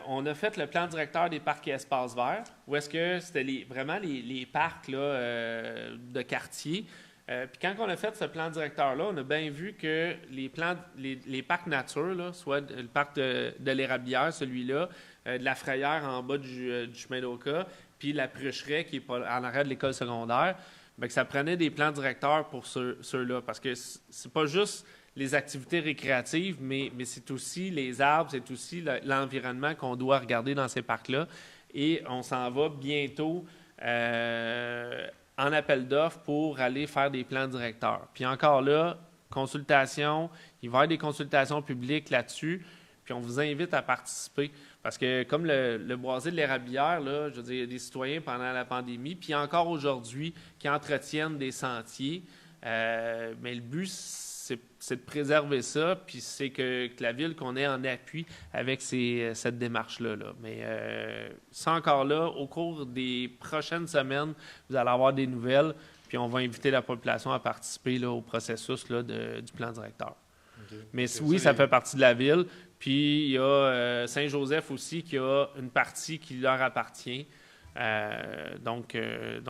on a fait le plan directeur des parcs et espaces verts, où est-ce que c'était vraiment les parcs là, de quartier. Puis quand on a fait ce plan directeur-là, on a bien vu que les parcs nature, là, soit le parc de l'Érablière, celui-là, de la Frayère en bas du chemin d'Oka, puis la Prucheraie qui est en arrière de l'école secondaire, bien que ça prenait des plans directeurs pour ceux-là. Parce que c'est pas juste les activités récréatives, mais c'est aussi les arbres, c'est aussi l'environnement qu'on doit regarder dans ces parcs-là. Et on s'en va bientôt en appel d'offres pour aller faire des plans directeurs. Puis encore là, consultation, il va y avoir des consultations publiques là-dessus, puis on vous invite à participer. Parce que comme le boisé de l'Érablière, là, je veux dire, il y a des citoyens pendant la pandémie, puis encore aujourd'hui, qui entretiennent des sentiers. Mais le but, c'est de préserver ça, puis c'est que la ville, qu'on ait en appui avec cette démarche-là. Là. Mais ça encore là, au cours des prochaines semaines, vous allez avoir des nouvelles, puis on va inviter la population à participer là, au processus là, du plan directeur. Okay. Mais oui, ça fait partie de la ville. Puis il y a Saint-Joseph aussi qui a une partie qui leur appartient. Donc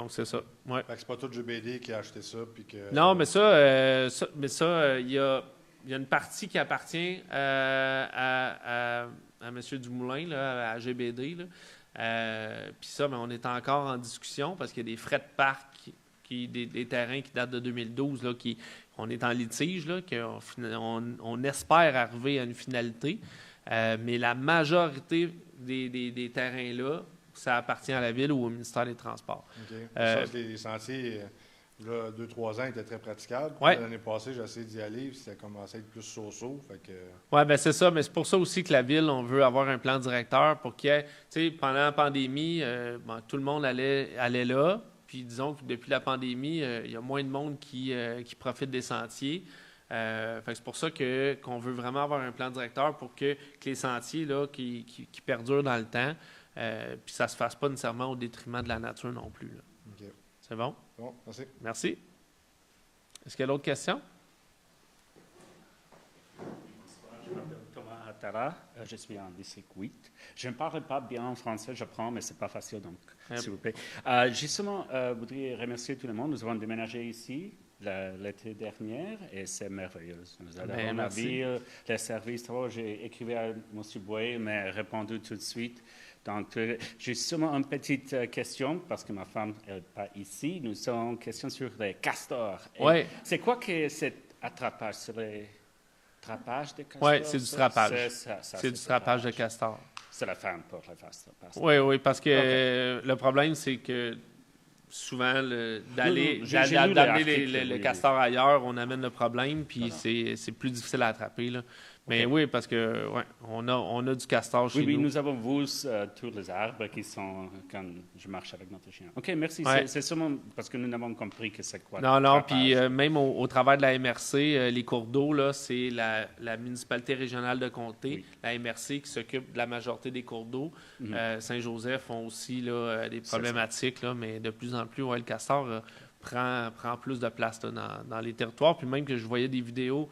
c'est ça. Ouais. Fait que c'est pas tout GBD qui a acheté ça. Puis que... Non, mais ça, il y a une partie qui appartient à M. Dumoulin, là, à GBD. Puis ça, on est encore en discussion parce qu'il y a des frais de parc, des terrains qui datent de 2012, là, on est en litige, là, on espère arriver à une finalité. Mais la majorité des terrains-là, ça appartient à la Ville ou au ministère des Transports. OK. Les sentiers, là, 2-3 ans, étaient très praticables. Ouais. L'année passée, j'ai essayé d'y aller, puis ça a commencé à être plus so-so. Oui, bien c'est ça. Mais c'est pour ça aussi que la Ville, on veut avoir un plan directeur pour qu'il y ait, tu sais, pendant la pandémie, tout le monde allait là. Puis disons que depuis la pandémie, il y a moins de monde qui profite des sentiers. C'est pour ça qu'on veut vraiment avoir un plan directeur pour que les sentiers là, qui perdurent dans le temps, puis ça ne se fasse pas nécessairement au détriment de la nature non plus. Là. Okay. C'est bon? Bon, merci. Merci. Est-ce qu'il y a d'autres questions? Je m'appelle Thomas Attara, je suis en district 8. Je ne parle pas bien français, j'apprends, mais ce n'est pas facile, donc s'il vous plaît. Justement, je voudrais remercier tout le monde. Nous avons déménagé ici l'été dernier et c'est merveilleux. Nous avons la ville, les services. J'ai écrit à M. Boyer, il m'a répondu tout de suite. Donc, j'ai seulement une petite question, parce que ma femme n'est pas ici. Nous avons une question sur les castors. Oui. C'est quoi que cet attrapage sur trapage de castor? Oui, c'est du trapage. C'est du trapage de castor. C'est la fin pour le castor. Oui, parce que le problème, c'est que souvent, d'amener le castor ailleurs, on amène le problème, puis c'est plus difficile à attraper. Là. Mais oui, parce que on a du castor chez nous. Oui, nous avons vu tous les arbres qui sont quand je marche avec notre chien. OK, merci. C'est sûrement parce que nous n'avons compris que c'est quoi. Non, puis même au travers de la MRC, les cours d'eau, là, c'est la municipalité régionale de Comté, la MRC, qui s'occupe de la majorité des cours d'eau. Saint-Joseph ont aussi là, des problématiques, là, mais de plus en plus, le castor prend plus de place là, dans les territoires. Puis même que je voyais des vidéos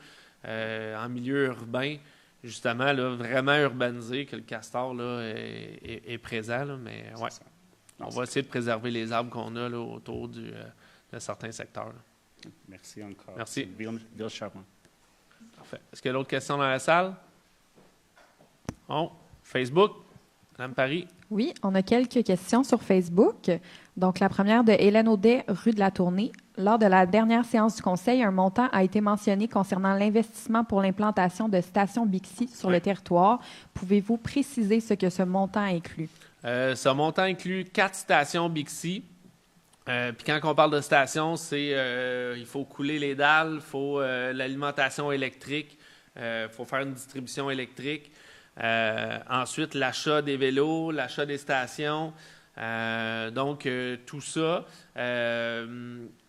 en milieu urbain, justement, là, vraiment urbanisé, que le castor là, est présent. Là, mais ouais, on va essayer de préserver les arbres qu'on a là, autour de certains secteurs. Là. Merci encore. Merci. Bill Charbon. Parfait. Est-ce qu'il y a d'autres questions dans la salle? Bon. Facebook? Madame Paris? Oui, on a quelques questions sur Facebook. Donc, la première de Hélène Audet, rue de la Tournée. Lors de la dernière séance du Conseil, un montant a été mentionné concernant l'investissement pour l'implantation de stations Bixi sur le territoire. Pouvez-vous préciser ce que ce montant inclut? Ce montant inclut 4 stations Bixi. Puis quand on parle de stations, c'est il faut couler les dalles, il faut l'alimentation électrique, il faut faire une distribution électrique. Ensuite, l'achat des vélos, l'achat des stations, donc tout ça.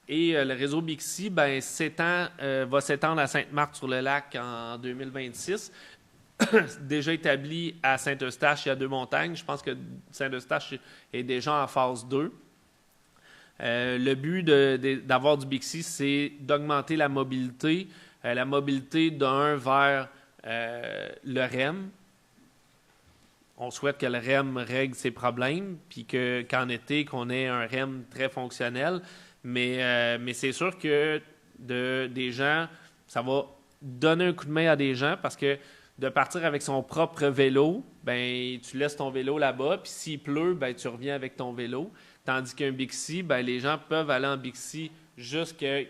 Et le réseau Bixi va s'étendre à Sainte-Marthe-sur-le-Lac en 2026. Déjà établi à Saint-Eustache, il y a 2 montagnes. Je pense que Saint-Eustache est déjà en phase 2. Le but d'avoir du Bixi, c'est d'augmenter la mobilité d'un vers le REM. On souhaite que le REM règle ses problèmes, puis qu'en été, qu'on ait un REM très fonctionnel. Mais c'est sûr que des gens, ça va donner un coup de main à des gens parce que de partir avec son propre vélo, ben tu laisses ton vélo là-bas, puis s'il pleut, ben tu reviens avec ton vélo. Tandis qu'un Bixi, ben les gens peuvent aller en Bixi jusqu'au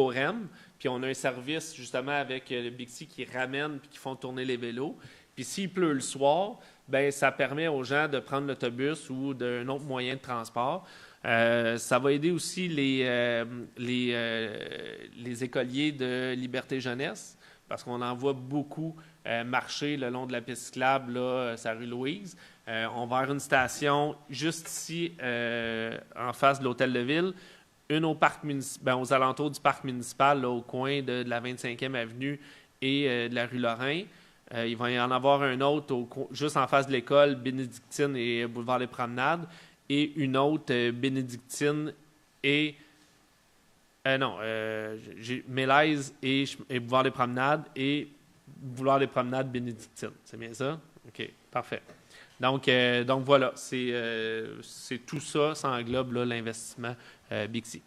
REM, puis on a un service justement avec le Bixi qui ramène puis qui font tourner les vélos. Puis s'il pleut le soir, ben ça permet aux gens de prendre l'autobus ou d'un autre moyen de transport. Ça va aider aussi les écoliers de Liberté Jeunesse, parce qu'on en voit beaucoup marcher le long de la piste cyclable, là, sur la rue Louise. On va avoir une station juste ici, en face de l'Hôtel de Ville, une aux alentours du parc municipal, là, au coin de la 25e avenue et de la rue Lorrain. Il va y en avoir un autre juste en face de l'école, Bénédictine et Boulevard des Promenades, et une autre Bénédictine et Mélèze et Boulevard des Promenades et Boulevard des Promenades Bénédictine. C'est bien ça? OK, parfait. Donc voilà, c'est tout ça, ça englobe là, l'investissement Bixi.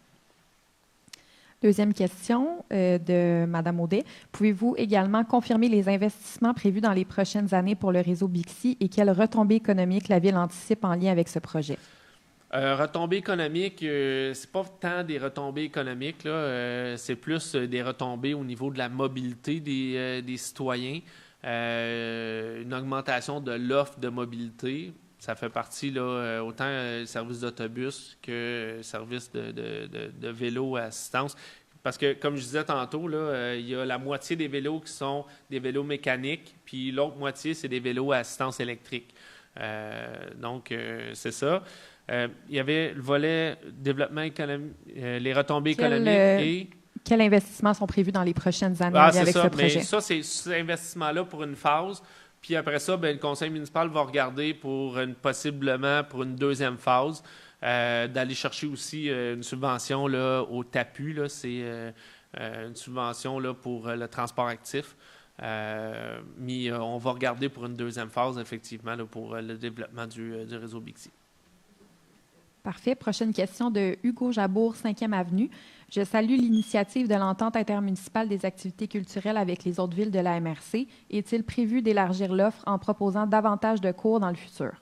Deuxième question de Mme Audet. Pouvez-vous également confirmer les investissements prévus dans les prochaines années pour le réseau Bixi et quelles retombées économiques la Ville anticipe en lien avec ce projet? Retombées économiques, c'est pas tant des retombées économiques, là, c'est plus des retombées au niveau de la mobilité des citoyens, une augmentation de l'offre de mobilité. Ça fait partie, là, autant service d'autobus que service de vélo à assistance. Parce que, comme je disais tantôt, là, il y a la moitié des vélos qui sont des vélos mécaniques, puis l'autre moitié, c'est des vélos à assistance électrique. Donc, c'est ça. Il y avait le volet développement économique, les retombées économiques et... Quels investissements sont prévus dans les prochaines années avec ce projet? Mais ça, c'est cet investissement-là pour une phase. Puis après ça, le conseil municipal va regarder possiblement pour une deuxième phase, d'aller chercher aussi une subvention là, au TAPU. Là, c'est une subvention là, pour le transport actif. Mais on va regarder pour une deuxième phase, effectivement, là, pour le développement du réseau Bixi. Parfait. Prochaine question de Hugo Jabour, 5e Avenue. Je salue l'initiative de l'entente intermunicipale des activités culturelles avec les autres villes de la MRC. Est-il prévu d'élargir l'offre en proposant davantage de cours dans le futur?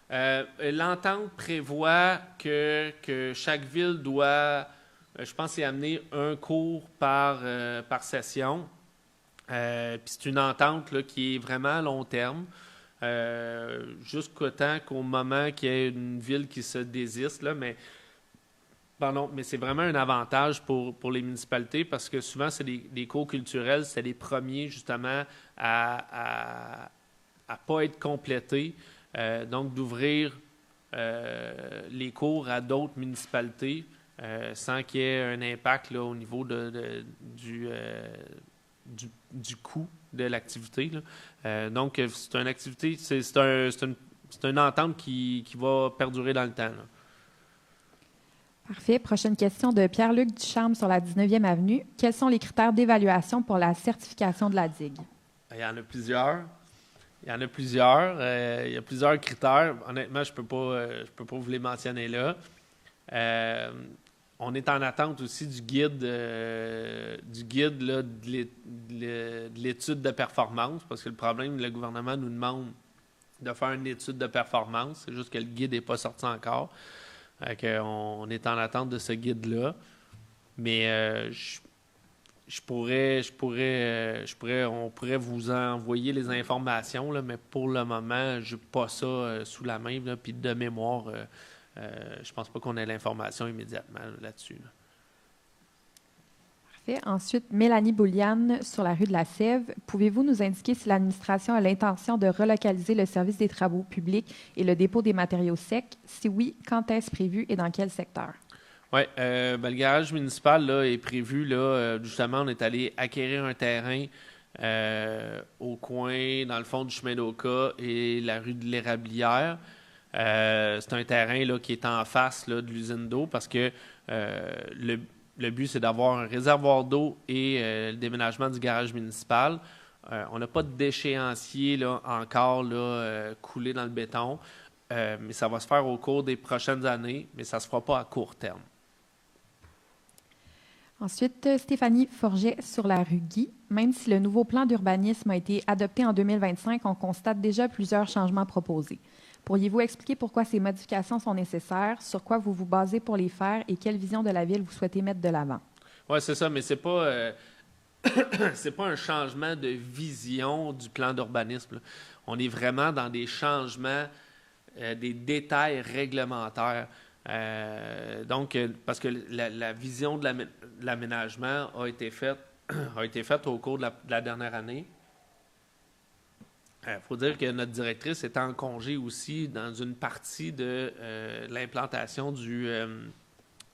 L'entente prévoit que chaque ville doit, je pense, y amener un cours par session. Puis c'est une entente là, qui est vraiment à long terme, jusqu'au temps qu'au moment qu'il y ait une ville qui se désiste, là, mais c'est vraiment un avantage pour les municipalités parce que souvent, c'est des cours culturels, c'est les premiers justement à pas être complétés. Donc, d'ouvrir les cours à d'autres municipalités sans qu'il y ait un impact là, au niveau du coût de l'activité. Donc, c'est une activité, c'est une entente qui va perdurer dans le temps. Là. Parfait. Prochaine question de Pierre-Luc Ducharme sur la 19e avenue. Quels sont les critères d'évaluation pour la certification de la digue? Il y en a plusieurs. Il y a plusieurs critères. Honnêtement, je peux pas vous les mentionner là. On est en attente aussi du guide là, de l'étude de performance, parce que le problème, le gouvernement nous demande de faire une étude de performance. C'est juste que le guide n'est pas sorti encore. On est en attente de ce guide-là. Mais on pourrait vous envoyer les informations, là, mais pour le moment, je n'ai pas ça sous la main. Puis de mémoire, je ne pense pas qu'on ait l'information immédiatement là-dessus. Là. Parfait. Ensuite, Mélanie Bouliane sur la rue de la Sève. Pouvez-vous nous indiquer si l'administration a l'intention de relocaliser le service des travaux publics et le dépôt des matériaux secs? Si oui, quand est-ce prévu et dans quel secteur? Oui, le garage municipal là, est prévu. Là, justement, on est allé acquérir un terrain au coin, dans le fond du chemin d'Oka et la rue de l'Érablière. C'est un terrain là, qui est en face là, de l'usine d'eau parce que le but, c'est d'avoir un réservoir d'eau et le déménagement du garage municipal. On n'a pas d'échéancier là, encore là, coulé dans le béton, mais ça va se faire au cours des prochaines années, mais ça ne se fera pas à court terme. Ensuite, Stéphanie Forget sur la rue Guy. Même si le nouveau plan d'urbanisme a été adopté en 2025, on constate déjà plusieurs changements proposés. Pourriez-vous expliquer pourquoi ces modifications sont nécessaires, sur quoi vous vous basez pour les faire et quelle vision de la ville vous souhaitez mettre de l'avant? Oui, c'est ça, mais c'est pas un changement de vision du plan d'urbanisme. Là. On est vraiment dans des changements, des détails réglementaires. Donc, parce que la vision de l'aménagement a été faite au cours de la dernière année. Il faut dire que notre directrice est en congé aussi dans une partie de l'implantation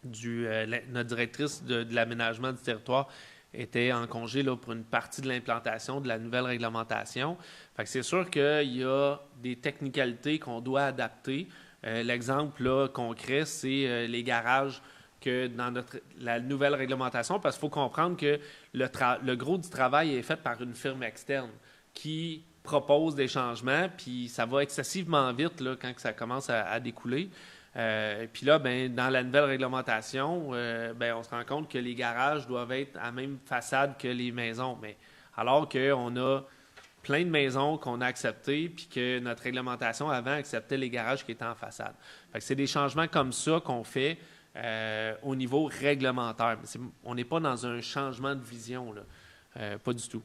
notre directrice de l'aménagement du territoire était en congé là, pour une partie de l'implantation de la nouvelle réglementation. Fait que c'est sûr qu'il y a des technicalités qu'on doit adapter. L'exemple là, concret, c'est les garages que dans la nouvelle réglementation, parce qu'il faut comprendre que le gros du travail est fait par une firme externe qui propose des changements, puis ça va excessivement vite là, quand ça commence à découler. Puis là, dans la nouvelle réglementation, on se rend compte que les garages doivent être à la même façade que les maisons. Mais alors qu'on a plein de maisons qu'on a acceptées, puis que notre réglementation avant acceptait les garages qui étaient en façade. Fait que c'est des changements comme ça qu'on fait au niveau réglementaire. Mais on n'est pas dans un changement de vision, là. Pas du tout.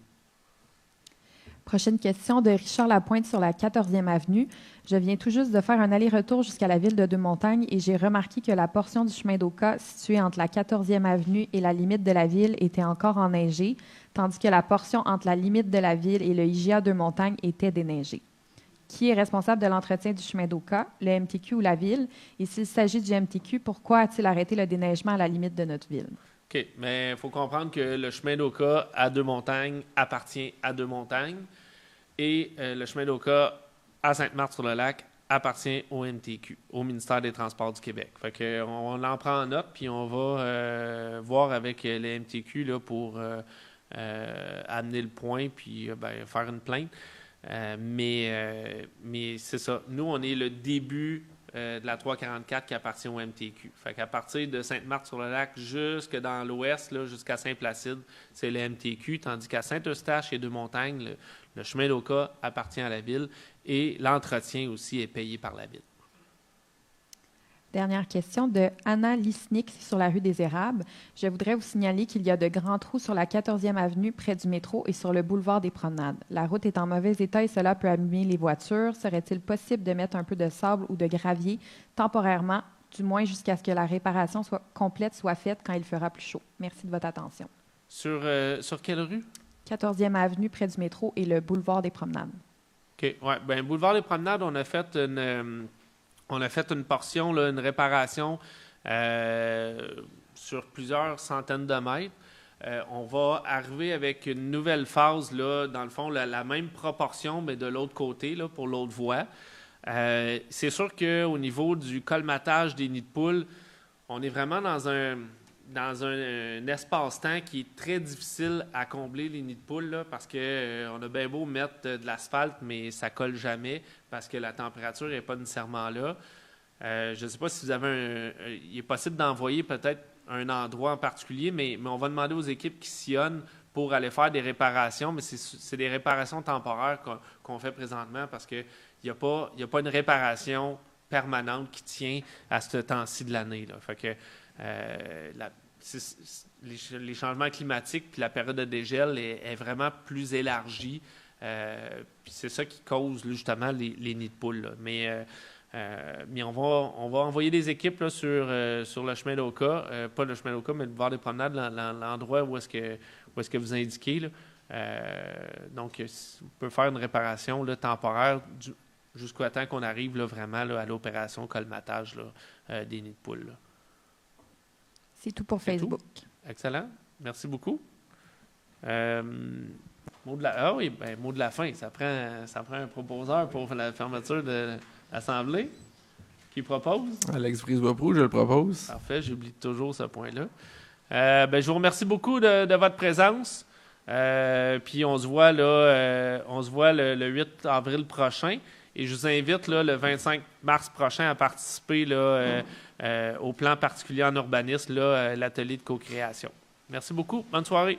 Prochaine question de Richard Lapointe sur la 14e avenue. Je viens tout juste de faire un aller-retour jusqu'à la ville de Deux-Montagnes et j'ai remarqué que la portion du chemin d'Oka située entre la 14e avenue et la limite de la ville était encore enneigée, tandis que la portion entre la limite de la ville et le IGA Deux-Montagnes était déneigée. Qui est responsable de l'entretien du chemin d'Oka, le MTQ ou la ville? Et s'il s'agit du MTQ, pourquoi a-t-il arrêté le déneigement à la limite de notre ville? OK, mais il faut comprendre que le chemin d'Oka à Deux-Montagnes appartient à Deux-Montagnes et le chemin d'Oka à Sainte-Marthe-sur-le-Lac appartient au MTQ, au ministère des Transports du Québec. Fait que on en prend en note, puis on va voir avec le MTQ là, pour amener le point, puis faire une plainte. Mais c'est ça. Nous, on est le début de la 344 qui appartient au MTQ. Fait qu'à partir de Sainte-Marthe-sur-le-Lac jusque dans l'ouest, là, jusqu'à Saint-Placide, c'est le MTQ, tandis qu'à Saint-Eustache et Deux-Montagnes, le chemin d'Oka appartient à la ville et l'entretien aussi est payé par la ville. Dernière question de Anna Lisnik sur la rue des Érables. Je voudrais vous signaler qu'il y a de grands trous sur la 14e avenue près du métro et sur le boulevard des Promenades. La route est en mauvais état et cela peut abîmer les voitures. Serait-il possible de mettre un peu de sable ou de gravier temporairement, du moins jusqu'à ce que la réparation complète soit faite quand il fera plus chaud? Merci de votre attention. Sur quelle rue? 14e avenue près du métro et le boulevard des Promenades. OK. Ouais. Bien, boulevard des Promenades, on a fait une portion, là, une réparation sur plusieurs centaines de mètres. On va arriver avec une nouvelle phase, là, dans le fond, la même proportion, mais de l'autre côté, là, pour l'autre voie. C'est sûr qu'au niveau du colmatage des nids de poules, on est vraiment dans un espace-temps qui est très difficile à combler, les nids de poules, là, parce qu'on a bien beau mettre de l'asphalte, mais ça ne colle jamais parce que la température n'est pas nécessairement là. Je ne sais pas si vous avez il est possible d'envoyer peut-être un endroit en particulier, mais on va demander aux équipes qui sillonnent pour aller faire des réparations, mais c'est des réparations temporaires qu'on fait présentement parce qu'il n'y a pas une réparation permanente qui tient à ce temps-ci de l'année, là. Fait que les changements climatiques puis la période de dégel est vraiment plus élargie. Puis c'est ça qui cause justement les nids de poules, là. Mais on va envoyer des équipes là, sur le chemin d'Oka, pas le chemin d'Oka, mais le boulevard des Promenades, l'endroit où est-ce que vous indiquez, là. Donc, on peut faire une réparation là, temporaire jusqu'au temps qu'on arrive là, vraiment là, à l'opération colmatage là, des nids de poules, là. C'est tout pour Facebook. Tout? Excellent. Merci beaucoup. Mot de la fin. Ça prend un proposeur pour la fermeture de l'Assemblée. Qui propose? Alex Brisebois-Proulx, je le propose. Parfait, j'oublie toujours ce point-là. Je vous remercie beaucoup de votre présence. Puis on se voit là, le 8 avril prochain. Et je vous invite là, le 25 mars prochain à participer là, au plan particulier en urbanisme, là, l'atelier de co-création. Merci beaucoup. Bonne soirée.